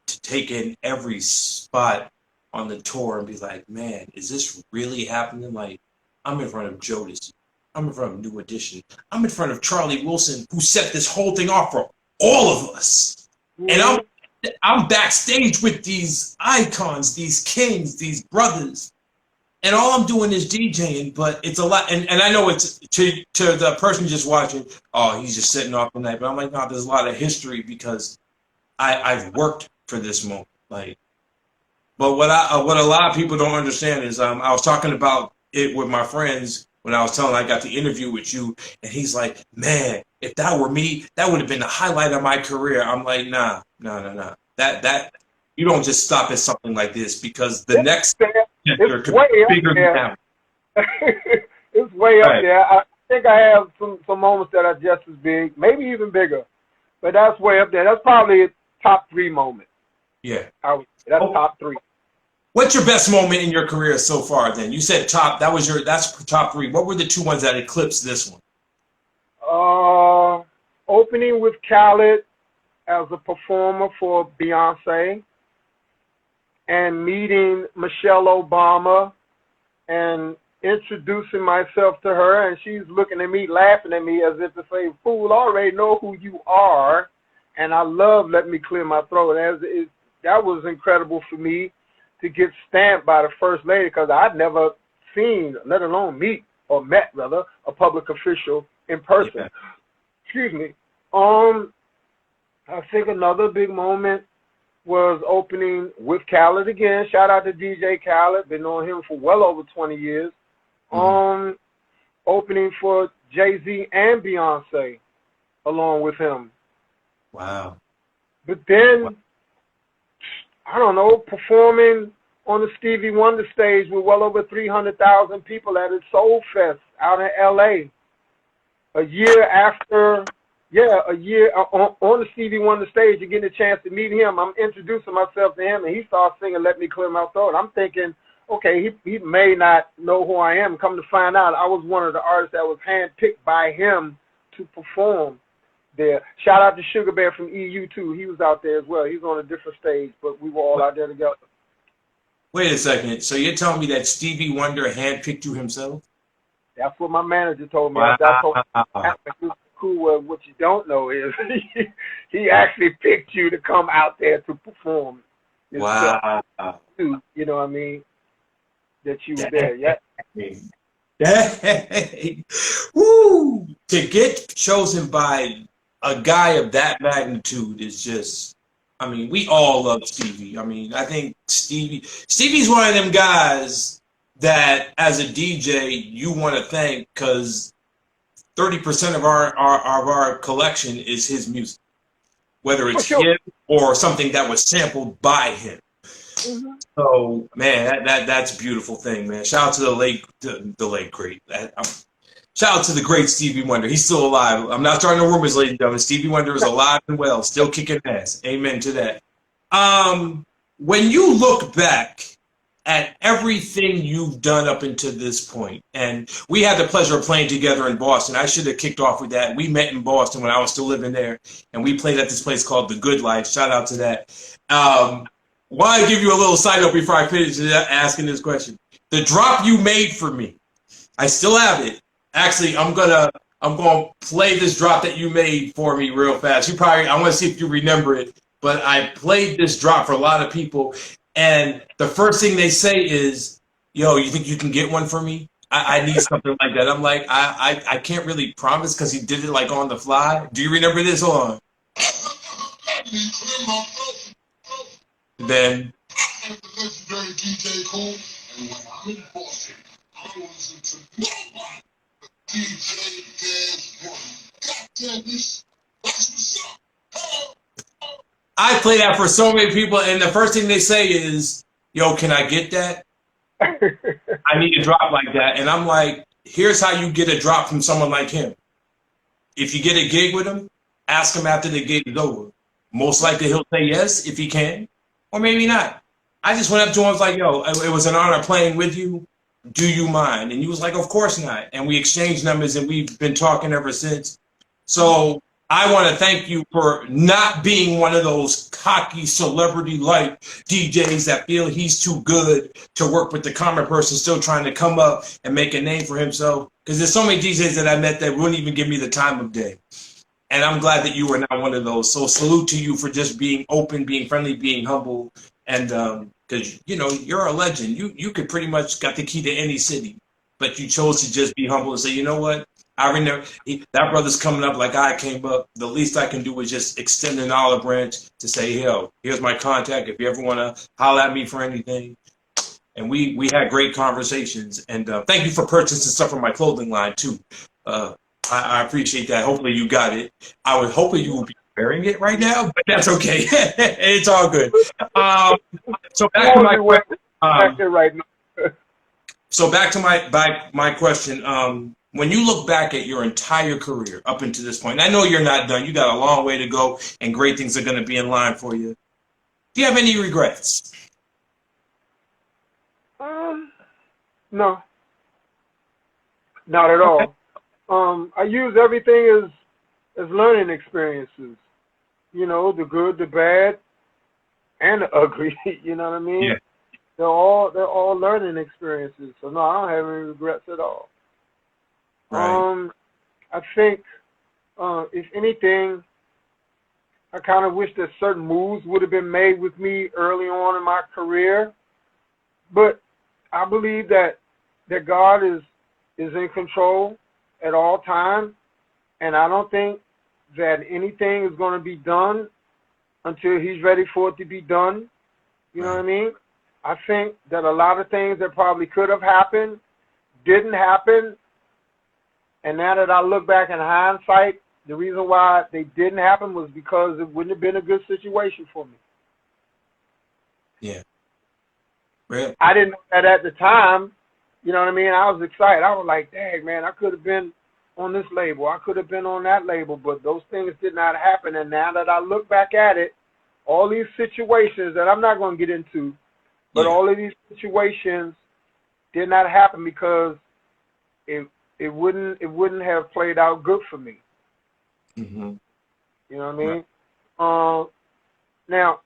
S1: take in every spot on the tour and be like, man, is this really happening? Like, I'm in front of Jodeci. I'm in front of New Edition. I'm in front of Charlie Wilson, who set this whole thing off for all of us. And I'm backstage with these icons, these kings, these brothers. And all I'm doing is DJing, but it's a lot. And I know it's to the person just watching, oh, he's just sitting off the night. But I'm like, no, there's a lot of history because I've worked for this moment. Like, but what a lot of people don't understand is I was talking about it with my friends when I was telling I got the interview with you, and he's like, man, if that were me, that would have been the highlight of my career. I'm like, nah. That you don't just stop at something like this because the next
S2: it's way up there. It's way up there. I think I have some moments that are just as big, maybe even bigger, but that's way up there. That's probably a top 3 moment.
S1: Yeah,
S2: that's top 3.
S1: What's your best moment in your career so far? Then you said that's top 3. What were the 2 ones that eclipsed this one?
S2: Opening with Khaled as a performer for Beyonce, and meeting Michelle Obama and introducing myself to her, and she's looking at me, laughing at me as if to say, fool, I already know who you are, and I love Let Me Clear My Throat. That was incredible for me to get stamped by the First Lady, because I'd never seen, let alone meet, or met, rather, a public official in person.
S1: Yeah.
S2: Excuse me. I think another big moment was opening with Khaled again. Shout out to DJ Khaled. Been knowing him for well over 20 years. Opening for Jay-Z and Beyonce along with him.
S1: Wow.
S2: But then, I don't know, performing on the Stevie Wonder stage with well over 300,000 people at his Soul Fest out in L.A. A year on the Stevie Wonder stage, you're getting a chance to meet him. I'm introducing myself to him, and he starts singing Let Me Clear My Throat. I'm thinking, okay, he may not know who I am. Come to find out, I was one of the artists that was handpicked by him to perform there. Shout out to Sugar Bear from EU, too. He was out there as well. He was on a different stage, but we were all out there together.
S1: Wait a second. So you're telling me that Stevie Wonder handpicked you himself?
S2: That's what my manager told me.
S1: Wow.
S2: That's cool. What you don't know is he actually picked you to come out there to perform.
S1: Wow.
S2: You know what I mean? That you were there. Yeah.
S1: Dang. Woo! To get chosen by a guy of that magnitude is just, I mean, we all love Stevie. I mean, I think Stevie's one of them guys that as a DJ you want to thank, because 30% of our collection is his music, whether it's him or something that was sampled by him. So, man, that's a beautiful thing, man. Shout out to the late great. Shout out to the great Stevie Wonder. He's still alive. I'm not starting no rumors, ladies and gentlemen. Stevie Wonder is alive and well, still kicking ass. Amen to that. When you look back at everything you've done up until this point, and we had the pleasure of playing together in Boston. I should have kicked off with that. We met in Boston when I was still living there, and we played at this place called The Good Life. Shout out to that. Why give you a little side note before I finish asking this question? The drop you made for me, I still have it. Actually, I'm gonna play this drop that you made for me real fast. I want to see if you remember it, but I played this drop for a lot of people, and the first thing they say is, "Yo, you think you can get one for me? I need something like that." I'm like, I can't really promise because he did it like on the fly. Do you remember this? Hold on. Then
S3: Legendary DJ Kool, and when I'm in Boston, I don't listen to nobody but DJ One. Goddamn this, that's what's up.
S1: I play that for so many people, and the first thing they say is, yo, can I get that? I need a drop like that. And I'm like, here's how you get a drop from someone like him. If you get a gig with him, ask him after the gig is over. Most likely he'll say yes if he can, or maybe not. I just went up to him and was like, yo, it was an honor playing with you. Do you mind? And he was like, of course not. And we exchanged numbers and we've been talking ever since. So I want to thank you for not being one of those cocky celebrity-like DJs that feel he's too good to work with the common person still trying to come up and make a name for himself. Because there's so many DJs that I met that wouldn't even give me the time of day. And I'm glad that you were not one of those. So salute to you for just being open, being friendly, being humble. And because, you know, you're a legend. You could pretty much got the key to any city. But you chose to just be humble and say, you know what? I remember that brother's coming up like I came up. The least I can do is just extend an olive branch to say, yo, here's my contact. If you ever want to holler at me for anything. And we had great conversations. And thank you for purchasing stuff from my clothing line, too. I appreciate that. Hopefully you got it. I would hope you will be wearing it right now, but that's okay. It's all good. So back to my question. So back to my question. When you look back at your entire career up until this point, and I know you're not done. You got a long way to go, and great things are going to be in line for you. Do you have any regrets?
S2: No, not at all. I use everything as learning experiences. You know, the good, the bad, and the ugly. You know what I mean?
S1: Yeah.
S2: They're all learning experiences. So no, I don't have any regrets at all.
S1: Right.
S2: I think, if anything, I kind of wish that certain moves would have been made with me early on in my career. But I believe that God is in control at all times, and I don't think that anything is going to be done until he's ready for it to be done. You know what I mean? I think that a lot of things that probably could have happened didn't happen. And now that I look back in hindsight, the reason why they didn't happen was because it wouldn't have been a good situation for me.
S1: Yeah. Really?
S2: I didn't know that at the time. You know what I mean? I was excited. I was like, dang, man, I could have been on this label. I could have been on that label. But those things did not happen. And now that I look back at it, all these situations that I'm not going to get into, but all of these situations did not happen because it wouldn't have played out good for me.
S1: Mm-hmm.
S2: You know what I mean? Right. Now,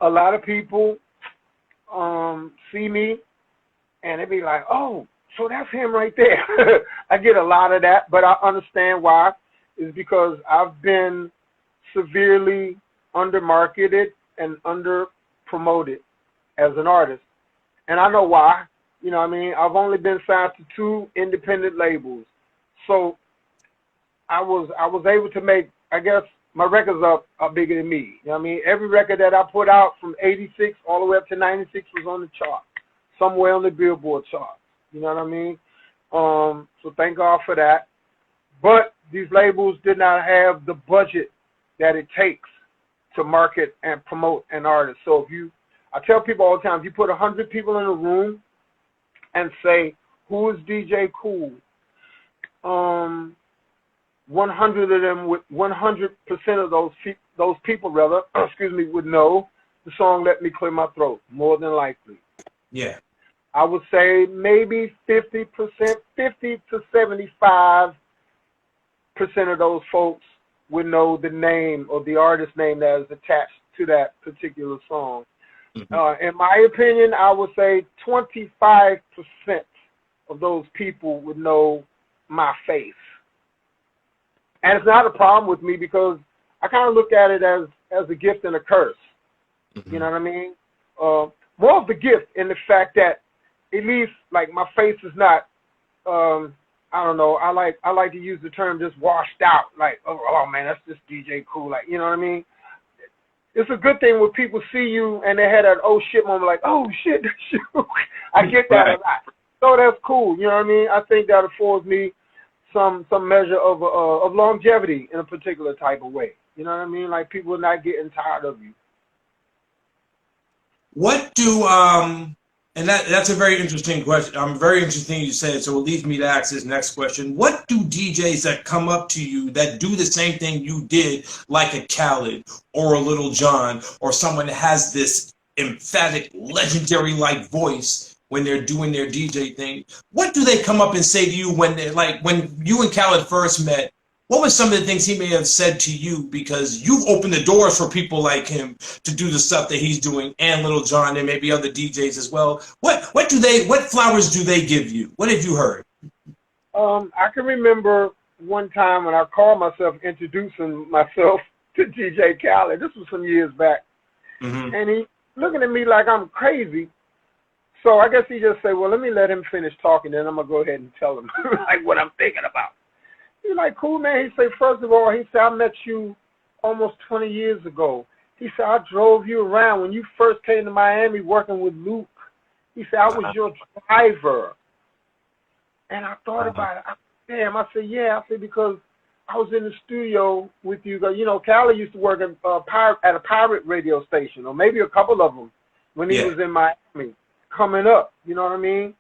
S2: a lot of people see me and they be like, oh, so that's him right there. I get a lot of that, but I understand why. It's because I've been severely undermarketed and under-promoted as an artist. And I know why. You know what I mean? I've only been signed to 2 independent labels. So I was able to make, I guess, my records are bigger than me. You know what I mean? Every record that I put out from 86 all the way up to 96 was on the chart, somewhere on the Billboard chart. You know what I mean? So thank God for that. But these labels did not have the budget that it takes to market and promote an artist. So I tell people all the time, if you put 100 people in a room and say, who is DJ Kool? 100 of them, with 100% of those people, would know the song "Let Me Clear My Throat," more than likely.
S1: Yeah.
S2: I would say maybe 50%, 50 to 75% of those folks would know the name or the artist name that is attached to that particular song. Mm-hmm. In my opinion, I would say 25% of those people would know my face. And it's not a problem with me because I kind of look at it as a gift and a curse. Mm-hmm. You know what I mean? More of the gift in the fact that at least, like, my face is not, I don't know, I like to use the term just washed out. Like, oh man, that's just DJ Kool. Like, you know what I mean? It's a good thing when people see you and they had that oh shit moment, like, oh shit, that's you. I get that a lot. So that's cool. You know what I mean? I think that affords me some measure of longevity in a particular type of way. You know what I mean? Like, people are not getting tired of you.
S1: What do and that's a very interesting question. Very interesting you said, so it leads me to ask this next question. What do DJs that come up to you that do the same thing you did, like a Khaled or a Little John or someone that has this emphatic, legendary-like voice when they're doing their DJ thing, what do they come up and say to you when they're like, when you and Khaled first met? What were some of the things he may have said to you, because you've opened the doors for people like him to do the stuff that he's doing, and Little John and maybe other DJs as well? What flowers do they give you? What have you heard?
S2: I can remember one time when I called myself introducing myself to DJ Khaled. This was some years back.
S1: Mm-hmm.
S2: And he looking at me like I'm crazy. So I guess he just said, well, let me let him finish talking, then I'm going to go ahead and tell him like what I'm thinking about. He's like, cool, man. He said, first of all, he said, I met you almost 20 years ago. He said, I drove you around when you first came to Miami working with Luke. He said, I was your driver. And I thought about it. Damn, I said, yeah. I said, because I was in the studio with you. You know, Khaled used to work at a pirate radio station, or maybe a couple of them when he was in Miami coming up. You know what I mean?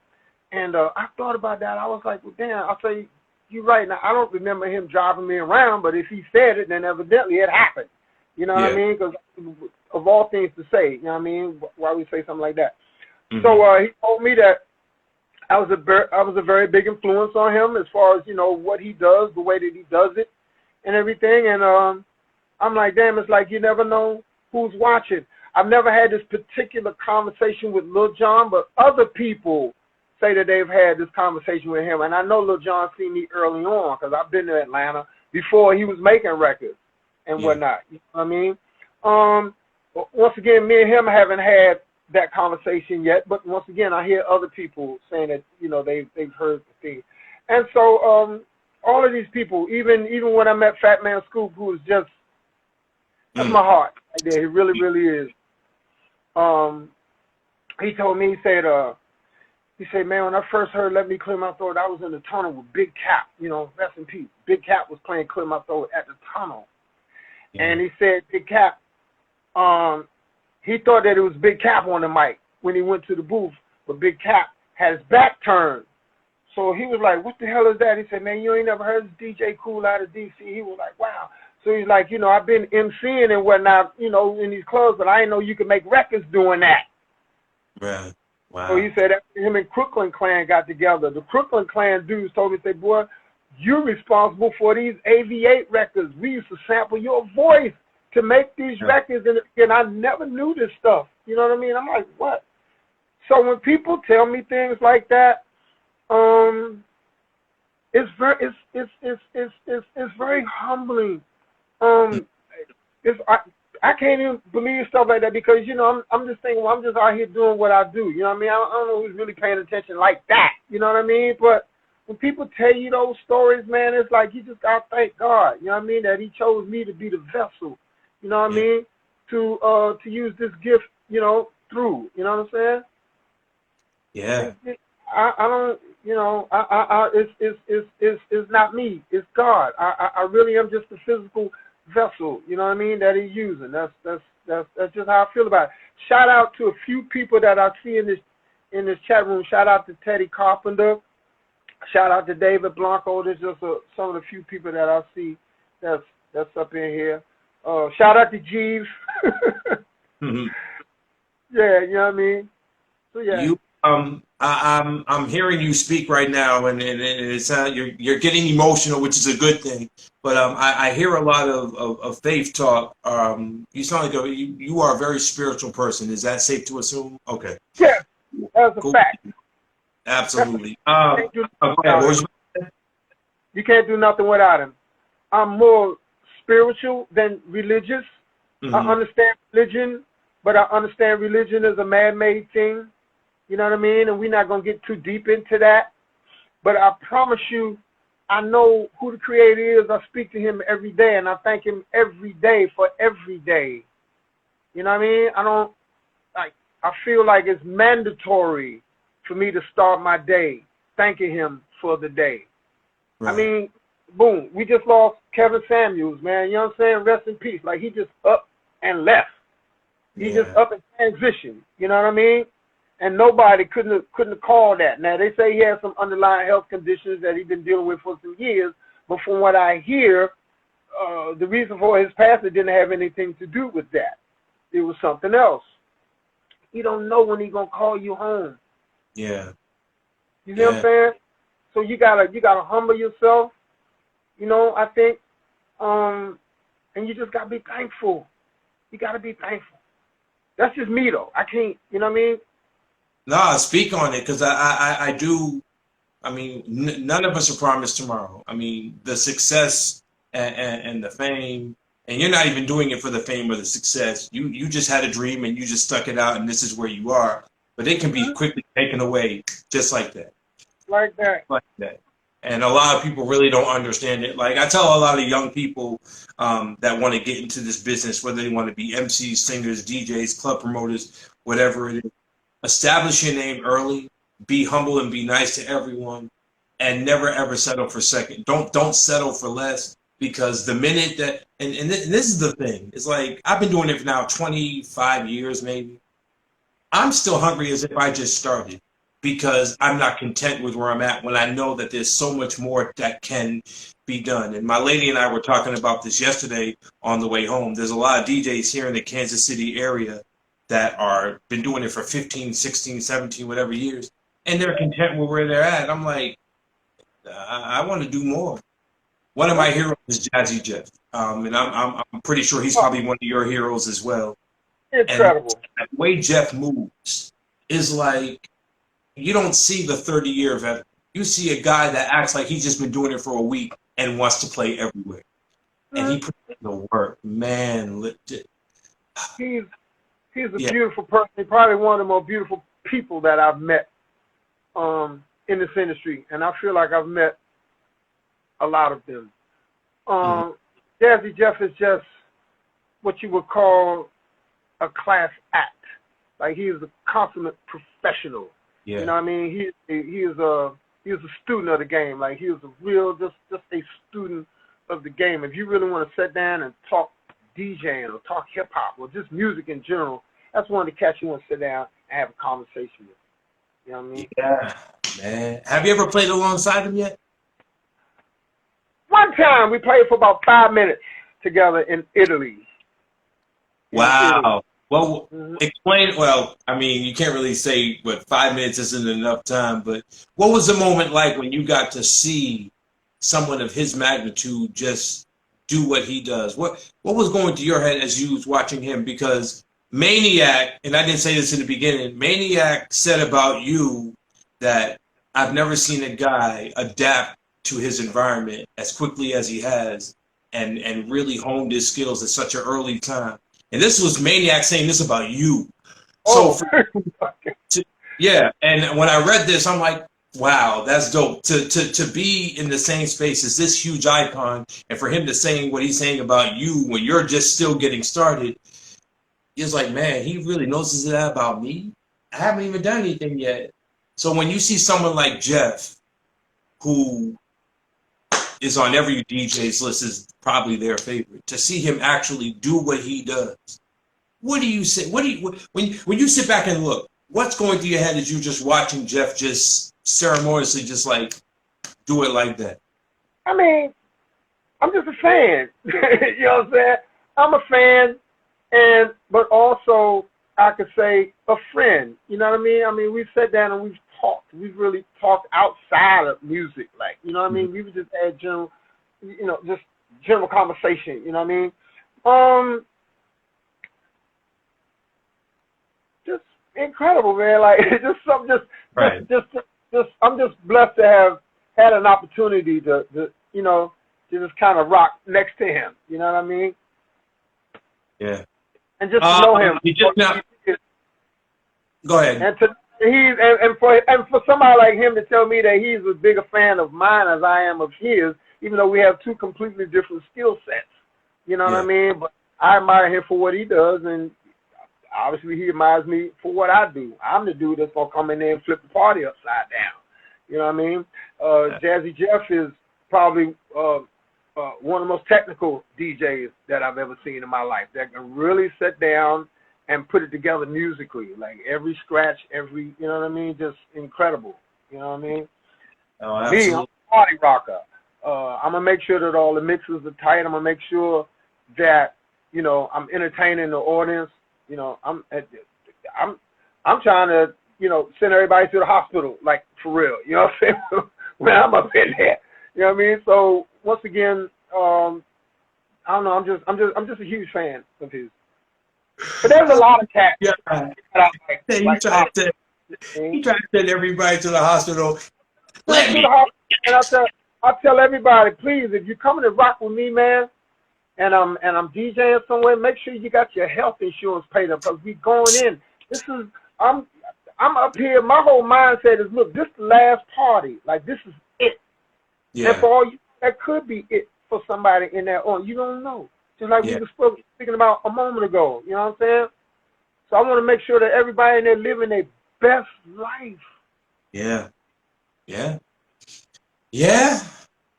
S2: And I thought about that. I was like, well, damn. I say, you're right. Now, I don't remember him driving me around, but if he said it, then evidently it happened. You know what I mean? Because of all things to say, you know what I mean? Why we say something like that? Mm-hmm. So he told me that I was a very big influence on him as far as, you know, what he does, the way that he does it and everything. And I'm like, damn, it's like you never know who's watching. I've never had this particular conversation with Lil Jon, but other people say that they've had this conversation with him. And I know Lil Jon seen me early on because I've been to Atlanta before he was making records and whatnot. You know what I mean? Once again, me and him haven't had that conversation yet, but once again, I hear other people saying that, you know, they've heard the thing. And so all of these people, even when I met Fat Man Scoop, who is just, that's my heart right there. He really, really is. He told me, he said, man, when I first heard Let Me Clear My Throat, I was in the tunnel with Big Cap, you know, rest in peace. Big Cap was playing Clear My Throat at the tunnel. Yeah. And he said, Big Cap, he thought that it was Big Cap on the mic when he went to the booth, but Big Cap had his back turned. So he was like, what the hell is that? He said, man, you ain't never heard of DJ Kool out of D.C.? He was like, wow. So he's like, you know, I've been MCing and whatnot, you know, in these clubs, but I didn't know you could make records doing that.
S1: Right. Wow.
S2: So he said after him and Crooklyn Clan got together, the Crooklyn Clan dudes told me, say, boy, you're responsible for these AV8 records. We used to sample your voice to make these records, and I never knew this stuff. You know what I mean? I'm like, what? So when people tell me things like that, it's very humbling. I can't even believe stuff like that because, you know, I'm just thinking, well, I'm just out here doing what I do. You know what I mean? I don't know who's really paying attention like that. You know what I mean? But when people tell you those stories, man, it's like you just got to thank God. You know what I mean? That he chose me to be the vessel. You know what I mean? To use this gift, you know, through. You know what I'm saying?
S1: Yeah.
S2: I don't, you know, it's not me. It's God. I really am just a physical vessel, you know what I mean, that he's using. That's just how I feel about it. Shout out to a few people that I see in this chat room. Shout out to Teddy Carpenter. Shout out to David Blanco. There's just some of the few people that I see that's up in here. Shout out to Jeeves.
S1: Mm-hmm.
S2: Yeah, you know what I mean. So yeah.
S1: I'm hearing you speak right now, and it's you're getting emotional, which is a good thing. But I hear a lot of faith talk. You sound like you are a very spiritual person. Is that safe to assume? Okay.
S2: Yeah, that's a fact.
S1: Absolutely.
S2: You can't do nothing without him. I'm more spiritual than religious. Mm-hmm. I understand religion, but I understand religion is a man-made thing. You know what I mean? And we're not going to get too deep into that. But I promise you, I know who the Creator is. I speak to him every day, and I thank him every day for every day. You know what I mean? I feel like it's mandatory for me to start my day thanking him for the day. Right. I mean, boom, we just lost Kevin Samuels, man. You know what I'm saying? Rest in peace. Like, he just up and left. He just up and transitioned. You know what I mean? And nobody couldn't have called that. Now they say he has some underlying health conditions that he's been dealing with for some years, but from what I hear, the reason for his passing didn't have anything to do with that. It was something else. You don't know when he's gonna call you home.
S1: Yeah.
S2: You know what I'm saying? So you gotta humble yourself. You know, I think, and you just gotta be thankful. You gotta be thankful. That's just me though. I can't. You know what I mean?
S1: Nah, speak on it, because I do. I mean, none of us are promised tomorrow. I mean, the success and the fame, and you're not even doing it for the fame or the success. You just had a dream and you just stuck it out, and this is where you are. But it can be quickly taken away just like that.
S2: Like that.
S1: Like that. And a lot of people really don't understand it. Like I tell a lot of young people that want to get into this business, whether they want to be MCs, singers, DJs, club promoters, whatever it is, establish your name early, be humble and be nice to everyone, and never ever settle for second. Don't settle for less, because the minute that and this is the thing, it's like I've been doing it for now 25 years maybe. I'm still hungry as if I just started, because I'm not content with where I'm at when I know that there's so much more that can be done. And my lady and I were talking about this yesterday on the way home. There's a lot of DJs here in the Kansas City area that are been doing it for 15, 16, 17, whatever years, and they're content with where they're at. I'm like, I want to do more. One of my heroes is Jazzy Jeff, and I'm pretty sure he's probably one of your heroes as well.
S2: Incredible.
S1: And the way Jeff moves is like, you don't see the 30-year veteran. You see a guy that acts like he's just been doing it for a week and wants to play everywhere. And he puts in the work. Man,
S2: He's a beautiful person. He's probably one of the most beautiful people that I've met in this industry. And I feel like I've met a lot of them. Jazzy Jeff is just what you would call a class act. Like, he is a consummate professional.
S1: Yeah.
S2: You know what I mean? He is a student of the game. Like, he is a real, just a student of the game. If you really want to sit down and talk DJing or talk hip hop or just music in general, that's one of the cats you want to sit down and have a conversation with. You know what I mean?
S1: Yeah, man. Have you ever played alongside him yet?
S2: One time we played for about 5 minutes together in Italy.
S1: Wow. Well, explain. Well, I mean, you can't really say what 5 minutes isn't enough time, but what was the moment like when you got to see someone of his magnitude just do what he does? What was going through your head as you was watching him? Because Maniac, and I didn't say this in the beginning, Maniac said about you that I've never seen a guy adapt to his environment as quickly as he has and really honed his skills at such an early time. And this was Maniac saying this about you.
S2: Oh.
S1: So, yeah, and when I read this, I'm like, wow, that's dope. To be in the same space as this huge icon, and for him to say what he's saying about you when you're just still getting started, it's like, man, he really knows that about me. I haven't even done anything yet. So when you see someone like Jeff, who is on every DJ's list, is probably their favorite, to see him actually do what he does, what do you say? When you sit back and look, what's going through your head as you just watching Jeff just ceremoniously just like do it like that?
S2: I mean, I'm just a fan. You know what I'm saying? I'm a fan, but also I could say a friend. You know what I mean? I mean, we've sat down and we've talked. We've really talked outside of music. Like, you know what I mean? We've just had general, just general conversation. You know what I mean? Just incredible, man. Like, just something, I'm just blessed to have had an opportunity to just kind of rock next to him. You know what I mean?
S1: Yeah.
S2: And just to know him.
S1: Go ahead.
S2: And for somebody like him to tell me that he's as big a fan of mine as I am of his, even though we have two completely different skill sets. You know what I mean? But I admire him for what he does, and obviously he admires me for what I do. I'm the dude that's gonna come in there and flip the party upside down. You know what I mean? Jazzy Jeff is probably one of the most technical DJs that I've ever seen in my life, that can really sit down and put it together musically. Like every scratch, every, you know what I mean? Just incredible. You know what I mean?
S1: Oh, absolutely.
S2: Me, I'm a party rocker. I'm going to make sure that all the mixes are tight. I'm going to make sure that, you know, I'm entertaining the audience. You know, I'm trying to, you know, send everybody to the hospital, like, for real. You know what I'm saying? When I'm up in there. You know what I mean? So, once again, I don't know, I'm just a huge fan of his. But there's a lot of cats.
S1: Yeah. He tried to send everybody to the hospital.
S2: And I tell everybody, please, if you're coming to rock with me, man, and I'm DJing somewhere, make sure you got your health insurance paid up, because we going in. I'm up here. My whole mindset is, look, this is the last party. Like, this is it.
S1: Yeah.
S2: And for all you, that could be it for somebody in there on. You don't know. Just like we were speaking about a moment ago. You know what I'm saying? So I want to make sure that everybody in there living their best life.
S1: Yeah. Yeah. Yeah.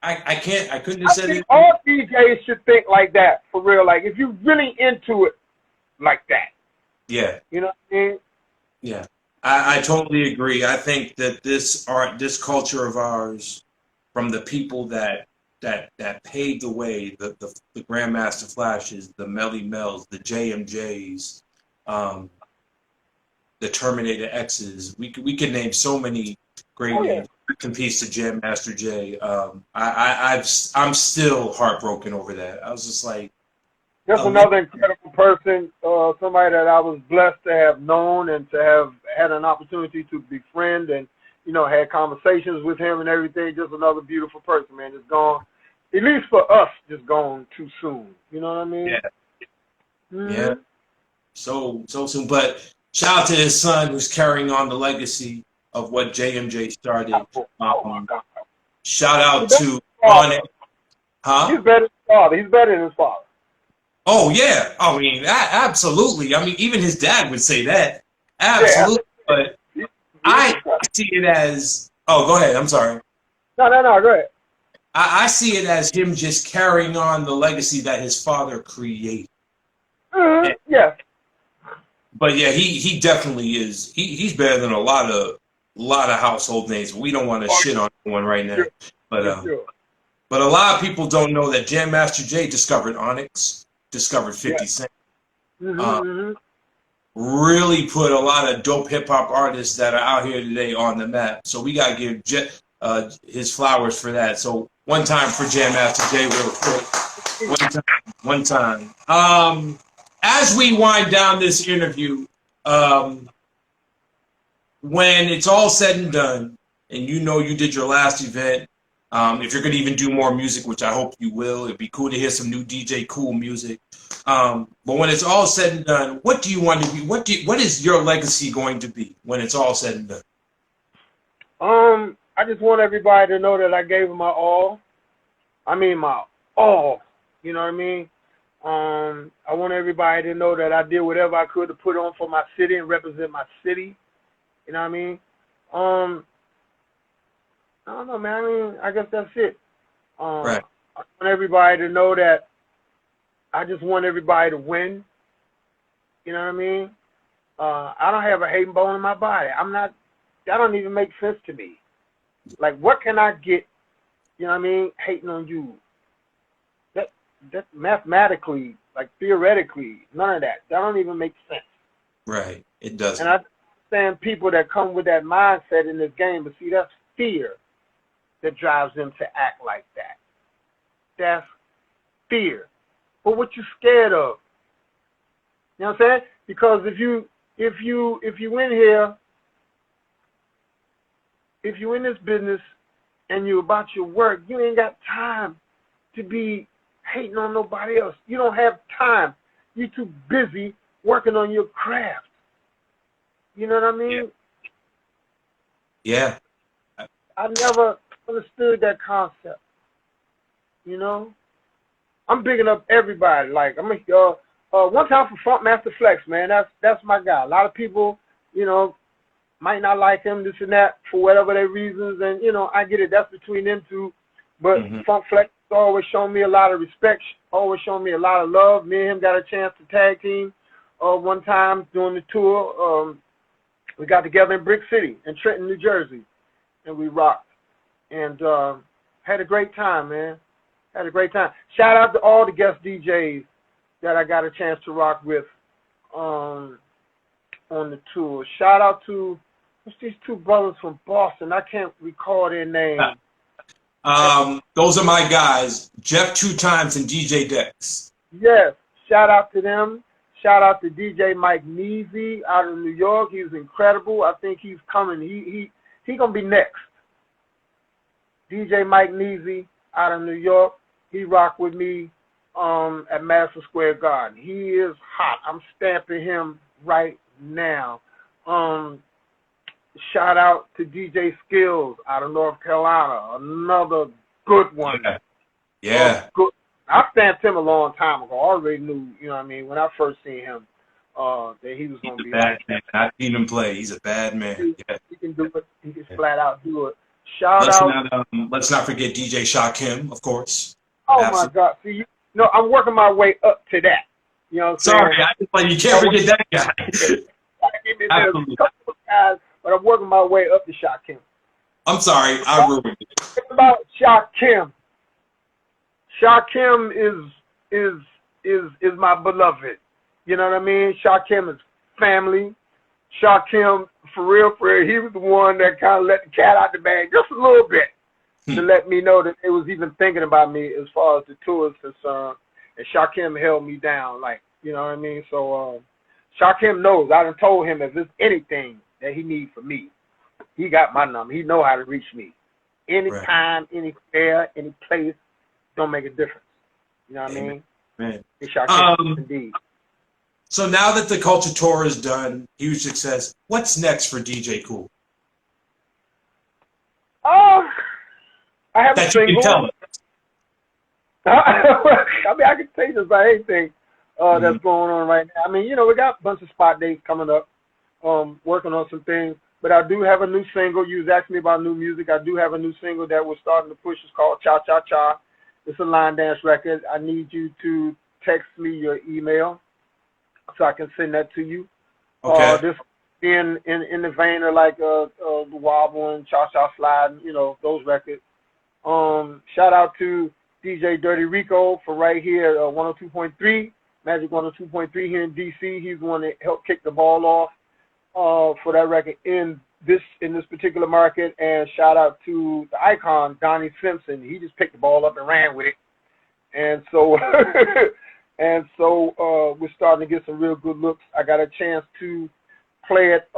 S1: I couldn't have said it.
S2: All DJs should think like that, for real. Like, if you're really into it like that.
S1: Yeah.
S2: You know what I mean?
S1: Yeah. I totally agree. I think that this culture of ours, from the people that paved the way, the Grandmaster Flashes, the Melly Mells, the JMJs, the Terminator X's. We could name so many great names. Rest in peace to Jam Master Jay. I'm still heartbroken over that. I was just like,
S2: just another incredible person, somebody that I was blessed to have known and to have had an opportunity to befriend, and, you know, had conversations with him and everything. Just another beautiful person, man. Just gone, at least for us, just gone too soon. You know what I mean?
S1: Yeah.
S2: Mm-hmm.
S1: Yeah. So soon. But shout out to his son, who's carrying on the legacy of what JMJ started. Shout out to Onyx. Huh?
S2: He's better than his father. He's better than his father.
S1: Oh, yeah. I mean, absolutely. I mean, even his dad would say that. Absolutely. Yeah. But I see it as... Oh, go ahead. I'm sorry.
S2: No, go ahead.
S1: I see it as him just carrying on the legacy that his father created.
S2: Mm-hmm. Yes.
S1: But yeah, he definitely is. He's better than a lot of household names. We don't want to shit on one right now. But a lot of people don't know that Jam Master Jay discovered Onyx, discovered 50 Cent. Really put a lot of dope hip hop artists that are out here today on the map. So we gotta give his flowers for that. So one time for Jam Master Jay, real quick. One time. As we wind down this interview, when it's all said and done, and you know you did your last event, if you're going to even do more music, which I hope you will, it'd be cool to hear some new DJ Kool music. But when it's all said and done, what do you want to be? What is your legacy going to be when it's all said and done?
S2: I just want everybody to know that I gave them my all. I mean, my all. You know what I mean? I want everybody to know that I did whatever I could to put on for my city and represent my city. You know what I mean? I don't know, man. I mean, I guess that's it.
S1: Right.
S2: I want everybody to know that I just want everybody to win. You know what I mean? I don't have a hating bone in my body. That don't even make sense to me. Like, what can I get, you know what I mean, hating on you? That mathematically, like theoretically, none of that. That don't even make sense.
S1: Right. It doesn't.
S2: And I understand people that come with that mindset in this game, but see, that's fear that drives them to act like that. That's fear. But what you scared of? You know what I'm saying? Because if you in here, if you in this business and you about your work, you ain't got time to be hating on nobody else. You don't have time. You're too busy working on your craft. You know what I mean?
S1: Yeah.
S2: I never understood that concept. You know? I'm bigging up everybody. Like, one time for Funk Master Flex, man. That's my guy. A lot of people, you know, might not like him, this and that, for whatever their reasons. And, you know, I get it. That's between them two. But Funk Flex always shown me a lot of respect, always shown me a lot of love. Me and him got a chance to tag team one time during the tour. We got together in Brick City in Trenton, New Jersey, and we rocked. And had a great time, man. Had a great time. Shout out to all the guest DJs that I got a chance to rock with on the tour. Shout out to what's these two brothers from Boston? I can't recall their name.
S1: Those are my guys, Jeff 2 Times and DJ Dex.
S2: Yes, shout out to them. Shout out to DJ Mike Neasy out of New York. He's incredible. I think he's coming. He gonna be next. DJ Mike Neasy out of New York. He rocked with me at Madison Square Garden. He is hot. I'm stamping him right now. Shout out to DJ Skills out of North Carolina. Another good one.
S1: Yeah.
S2: Good. I stamped him a long time ago. I already knew, you know what I mean, when I first seen him, that he was going to be
S1: bad man. I've seen him play. He's a bad man.
S2: He can do it. He can flat out do it.
S1: Let's not forget DJ Shakim, of course.
S2: Oh, absolutely. My God. See, I'm working my way up to that. You know what I'm
S1: saying? You can't forget that guy.
S2: Absolutely. Guys, but I'm working my way up to Shakim.
S1: I'm sorry. I ruined it.
S2: It's about Shakim. Shakim is my beloved. You know what I mean? Shakim is family. Shakim, for real, he was the one that kind of let the cat out the bag just a little bit to let me know that they was even thinking about me as far as the tour is concerned. And Shakim held me down, like, you know what I mean? So Shakim knows. I done told him if there's anything that he needs from me, he got my number. He know how to reach me. Anytime, anywhere, any place, don't make a difference. You know what I mean?
S1: Man.
S2: Indeed.
S1: So now that the Culture Tour is done, huge success, what's next for DJ Kool?
S2: I have a single.
S1: You can tell us.
S2: I mean, I can tell you just about anything that's going on right now. I mean, we got a bunch of spot dates coming up, working on some things. But I do have a new single. You was asking me about new music. I do have a new single that we're starting to push. It's called Cha Cha Cha. It's a line dance record. I need you to text me your email so I can send that to you.
S1: Okay.
S2: This in the vein of like the Wobble and Cha Cha Slide, those records. Shout out to DJ Dirty Rico for right here, 102.3, Magic 102.3 here in DC. He's the one that helped kick the ball off for that record in this particular market. And shout out to the icon Donnie Simpson. He just picked the ball up and ran with it. And so we're starting to get some real good looks. I got a chance to play it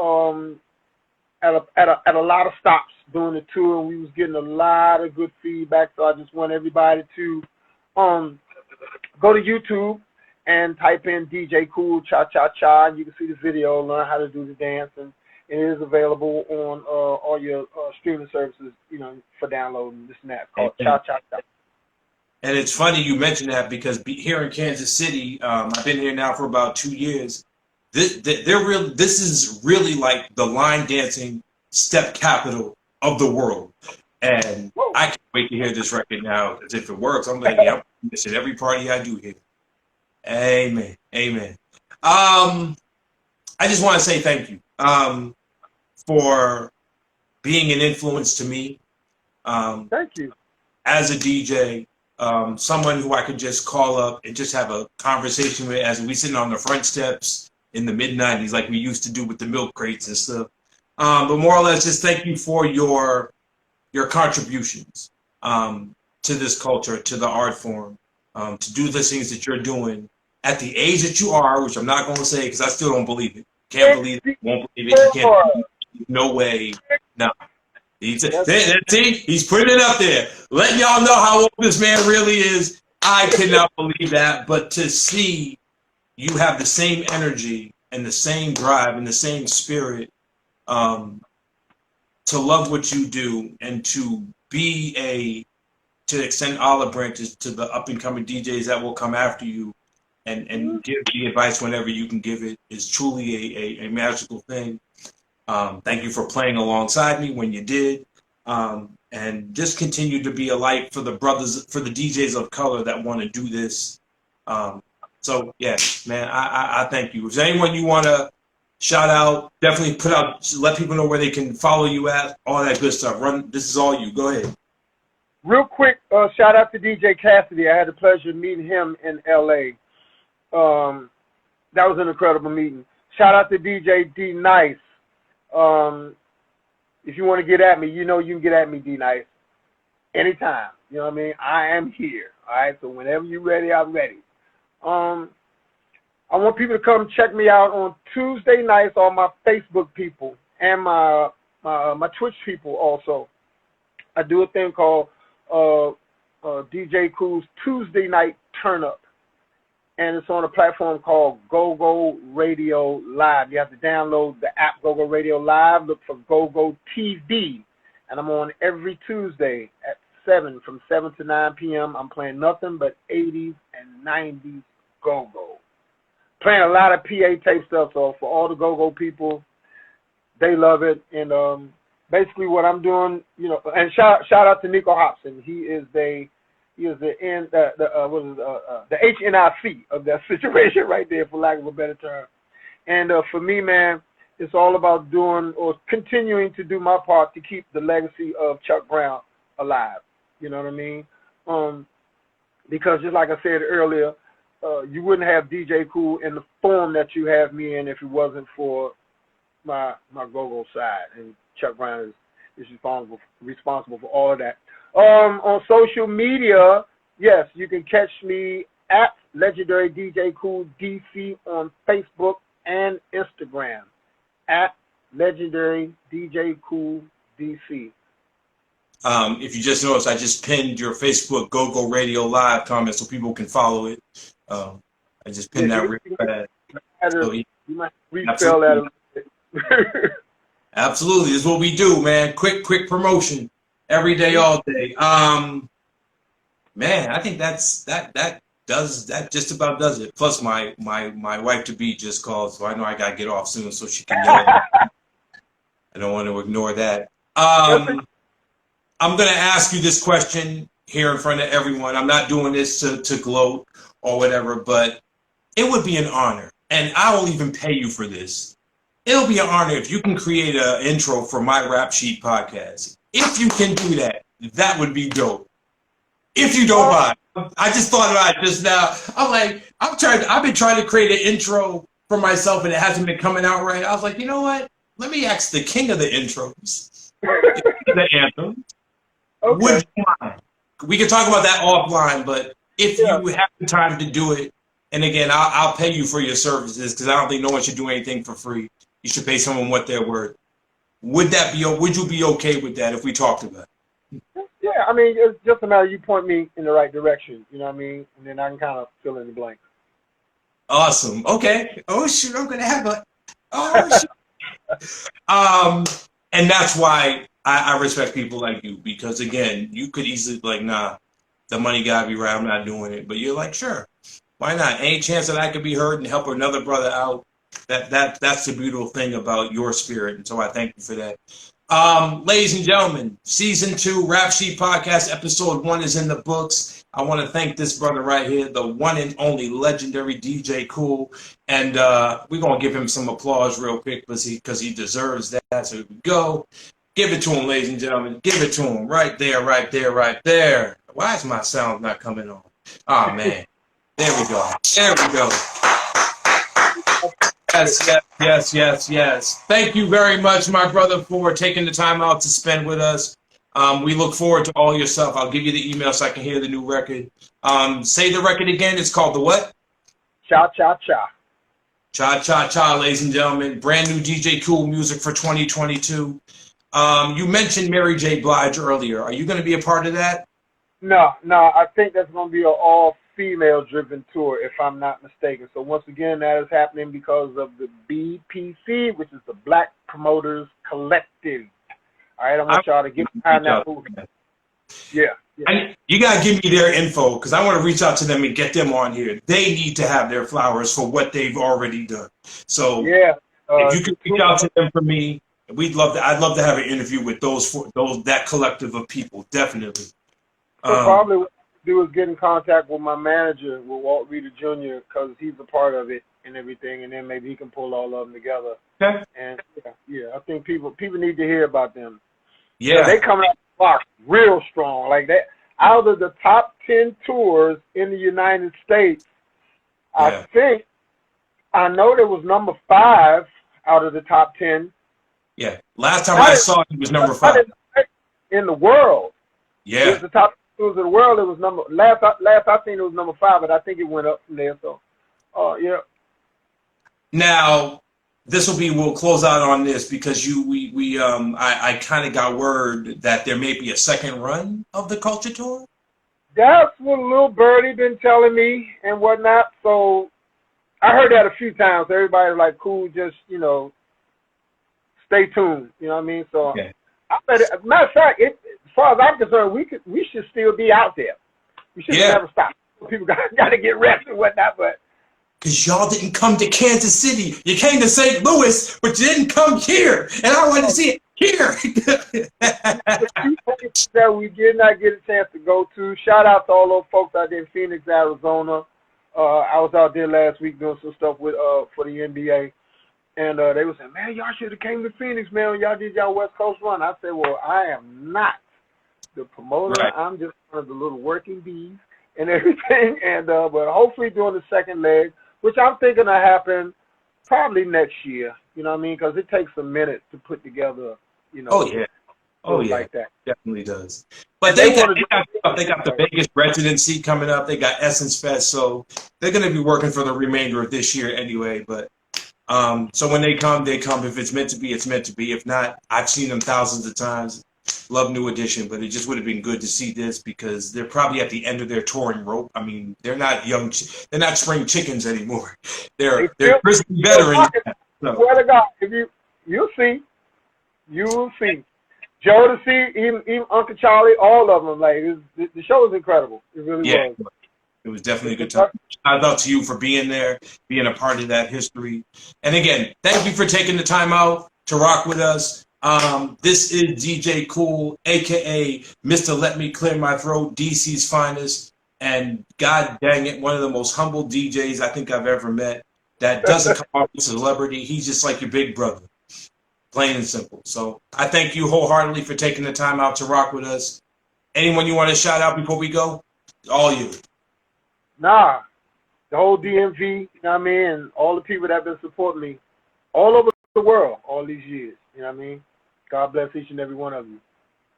S2: at a lot of stops during the tour, and we was getting a lot of good feedback. So I just want everybody to go to YouTube and type in DJ Kool Cha Cha Cha. You can see the video, learn how to do the dance, and it is available on all your streaming services, for downloading. This and that. It's called Cha Cha Cha.
S1: And it's funny you mentioned that because here in Kansas City, I've been here now for about 2 years. This is really like the line dancing step capital of the world. And I can't wait to hear this record now, because if it works, I'm like, I'm missing every party I do here. Amen. Amen. I just want to say thank you for being an influence to me.
S2: Thank you.
S1: As a DJ, someone who I could just call up and just have a conversation with as we sitting on the front steps in the mid-'90s like we used to do with the milk crates and stuff. But more or less, just thank you for your contributions to this culture, to the art form, to do the things that you're doing at the age that you are, which I'm not going to say because I still don't believe it. Can't believe it, won't believe it, you can't believe it. No way, no. See, he's putting it up there, letting y'all know how old this man really is. I cannot believe that, but to see you have the same energy and the same drive and the same spirit to love what you do and to extend olive branches to the up and coming DJs that will come after you and give the advice whenever you can give it is truly a magical thing. Thank you for playing alongside me when you did. And just continue to be a light for the brothers, for the DJs of color that want to do this So yeah, man, I thank you. Is there anyone you want to shout out? Definitely put out, let people know where they can follow you at, all that good stuff. Run. This is all you. Go ahead.
S2: Real quick, shout out to DJ Cassidy. I had the pleasure of meeting him in L.A. That was an incredible meeting. Shout out to DJ D Nice. If you want to get at me, you know you can get at me, D Nice, anytime. You know what I mean? I am here. All right. So whenever you're ready, I'm ready. I want people to come check me out on Tuesday nights, all my Facebook people and my Twitch people also. I do a thing called DJ Kool's Tuesday Night Turn Up. And it's on a platform called GoGo Radio Live. You have to download the app GoGo Radio Live, look for GoGo TV. And I'm on every Tuesday at 7, from 7 to 9 p.m. I'm playing nothing but 80s and 90s go-go. Playing a lot of PA tape stuff, so for all the go-go people, they love it. And basically what I'm doing, you know, and shout out to Nico Hobson. He is the HNIC of that situation right there, for lack of a better term. And for me, man, it's all about doing or continuing to do my part to keep the legacy of Chuck Brown alive. You know what I mean? Because just like I said earlier, you wouldn't have DJ Kool in the form that you have me in if it wasn't for my go-go side. And Chuck Brown is responsible for all of that. On social media, yes, you can catch me at Legendary DJ Kool DC on Facebook and Instagram. At Legendary DJ Kool DC.
S1: If you just noticed, I just pinned your Facebook GoGo Radio Live comment so people can follow it. I just pinned that real fast.
S2: You might respell that a little bit.
S1: Absolutely, this is what we do, man. Quick promotion every day, all day. Man, I think that just about does it. Plus, my wife to be just called, so I know I gotta get off soon so she can yell at me. I don't want to ignore that. I'm gonna ask you this question here in front of everyone. I'm not doing this to gloat or whatever, but it would be an honor, and I will even pay you for this. It'll be an honor if you can create an intro for my Rap Sheet podcast. If you can do that, that would be dope. If you don't mind. I just thought about it just now. I'm like, I've been trying to create an intro for myself and it hasn't been coming out right. I was like, you know what? Let me ask the king of the intros, the anthem. Okay. Would you mind? We can talk about that offline, but if you have the time to do it, and again, I'll pay you for your services because I don't think no one should do anything for free. You should pay someone what they're worth. Would you be okay with that if we talked about it?
S2: Yeah, I mean, it's just a matter you point me in the right direction, you know what I mean? And then I can kind of fill in the blanks.
S1: Awesome. Okay. Oh, shoot, I'm going to have shoot. And that's why I respect people like you because, again, you could easily be like, nah, the money got to be right. I'm not doing it. But you're like, sure. Why not? Any chance that I could be heard and help another brother out, that's the beautiful thing about your spirit. And so I thank you for that. Ladies and gentlemen, season 2 Rap Sheet Podcast episode 1 is in the books. I want to thank this brother right here, the one and only Legendary DJ Kool, and we're gonna give him some applause real quick because he deserves that. So here we go. Give it to him, ladies and gentlemen. Give it to him right there, right there, right there. Why is my sound not coming on? Oh man, there we go. There we go. Yes. Thank you very much, my brother, for taking the time out to spend with us. We look forward to all your stuff. I'll give you the email so I can hear the new record. Say the record again. It's called the what?
S2: Cha Cha Cha.
S1: Cha Cha Cha, ladies and gentlemen. Brand new DJ Kool music for 2022. You mentioned Mary J. Blige earlier. Are you going to be a part of that?
S2: No. I think that's going to be an all-female-driven tour, if I'm not mistaken. So once again, that is happening because of the BPC, which is the Black Promoters Collective. All right, I want y'all to get behind that movement. Yeah.
S1: You got to give me their info because I want to reach out to them and get them on here. They need to have their flowers for what they've already done. So if you can reach out to them for me, I'd love to have an interview with that collective of people, definitely.
S2: So probably do is get in contact with my manager, with Walt Reader Jr., because he's a part of it and everything, and then maybe he can pull all of them together.
S1: Okay.
S2: And yeah, I think people need to hear about them.
S1: Yeah.
S2: They coming out of the box real strong. Like that, out of the top 10 tours in the United States, I know there was number 5 out of the top 10.
S1: Yeah. Last time I saw it was number 5.
S2: In the world.
S1: Yeah.
S2: It was the top tours in the world. It was number last I seen it was number 5, but I think it went up from there. So, yeah.
S1: Now, we'll close out on this because I kind of got word that there may be a second run of the Culture Tour.
S2: That's what Lil Birdie been telling me and whatnot. So I heard that a few times. Everybody like, cool, just, stay tuned. You know what I mean? So,
S1: okay.
S2: Matter of fact, as far as I'm concerned, we should still be out there. We should never stop. People got to get rest and whatnot, but.
S1: Because y'all didn't come to Kansas City. You came to St. Louis, but you didn't come here. And I wanted to see it here.
S2: The few places that we did not get a chance to go to. Shout out to all those folks out there in Phoenix, Arizona. I was out there last week doing some stuff with for the NBA. And they were saying, man, y'all should have came to Phoenix, man, when y'all did y'all West Coast run. I said, well, I am not the promoter. Right. I'm just one of the little working bees and everything. And but hopefully doing the second leg, which I'm thinking will happen probably next year. You know what I mean? Because it takes a minute to put together, like that.
S1: Definitely does. But they got the Vegas residency coming up. They got Essence Fest, so they're going to be working for the remainder of this year anyway. But so when they come, they come. If it's meant to be, it's meant to be. If not, I've seen them thousands of times. Love New Edition, but it just would have been good to see this because they're probably at the end of their touring rope. I mean, they're not they're not spring chickens anymore. They're grizzly veterans.
S2: Swear to God, if you'll see, Joe to see, even Uncle Charlie, all of them. Like the show was incredible. It really was.
S1: It was definitely a good time. Shout out to you for being there, being a part of that history. And again, thank you for taking the time out to rock with us. This is DJ Kool, a.k.a. Mr. Let Me Clear My Throat, DC's finest, and god dang it, one of the most humble DJs I think I've ever met that doesn't come off as a celebrity. He's just like your big brother, plain and simple. So I thank you wholeheartedly for taking the time out to rock with us. Anyone you want to shout out before we go? All you.
S2: Nah, the whole DMV, you know what I mean, and all the people that have been supporting me all over the world all these years, you know what I mean? God bless each and every one of you.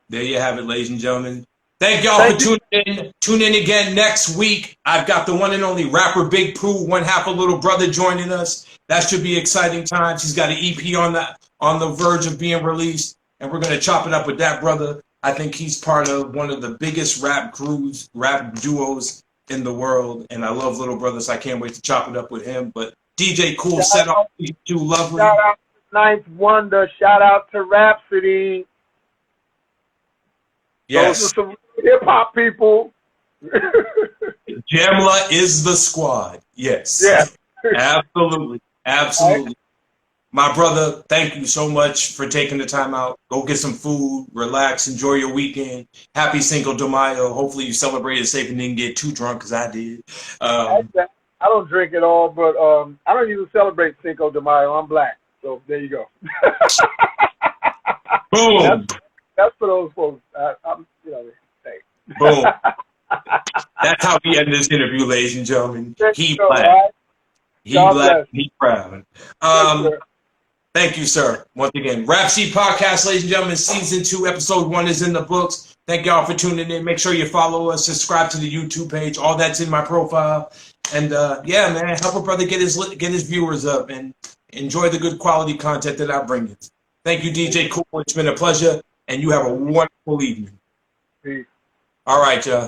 S1: There you have it, ladies and gentlemen. Thank y'all for tuning in. Tune in again next week. I've got the one and only rapper Big Pooh, one half a little brother, joining us. That should be exciting times. He's got an EP on the verge of being released, and we're gonna chop it up with that brother. I think he's part of one of the biggest rap duos in the world, and I love Little Brother, so I can't wait to chop it up with him. But DJ Kool set off these two lovely.
S2: Shout out to Ninth Wonder. Shout out to Rhapsody.
S1: Yes.
S2: Those are some hip hop people.
S1: Jamla is the squad. Yes.
S2: Yes.
S1: Absolutely. Absolutely. My brother, thank you so much for taking the time out. Go get some food, relax, enjoy your weekend. Happy Cinco de Mayo. Hopefully you celebrated safe and didn't get too drunk, because I did.
S2: I don't drink at all, but I don't even celebrate Cinco de Mayo. I'm black. So there you go.
S1: Boom.
S2: That's for those folks. I'm, hey.
S1: Boom. That's how we end this interview, ladies and gentlemen. He black.
S2: Right?
S1: He black. He proud. Thank you, sir. Once again, Rap Sheet Podcast, ladies and gentlemen, Season 2, Episode 1 is in the books. Thank y'all for tuning in. Make sure you follow us, subscribe to the YouTube page. All that's in my profile. And, yeah, man, help a brother get his viewers up and enjoy the good quality content that I bring you. Thank you, DJ Kool. It's been a pleasure, and you have a wonderful evening.
S2: Peace.
S1: All right, y'all.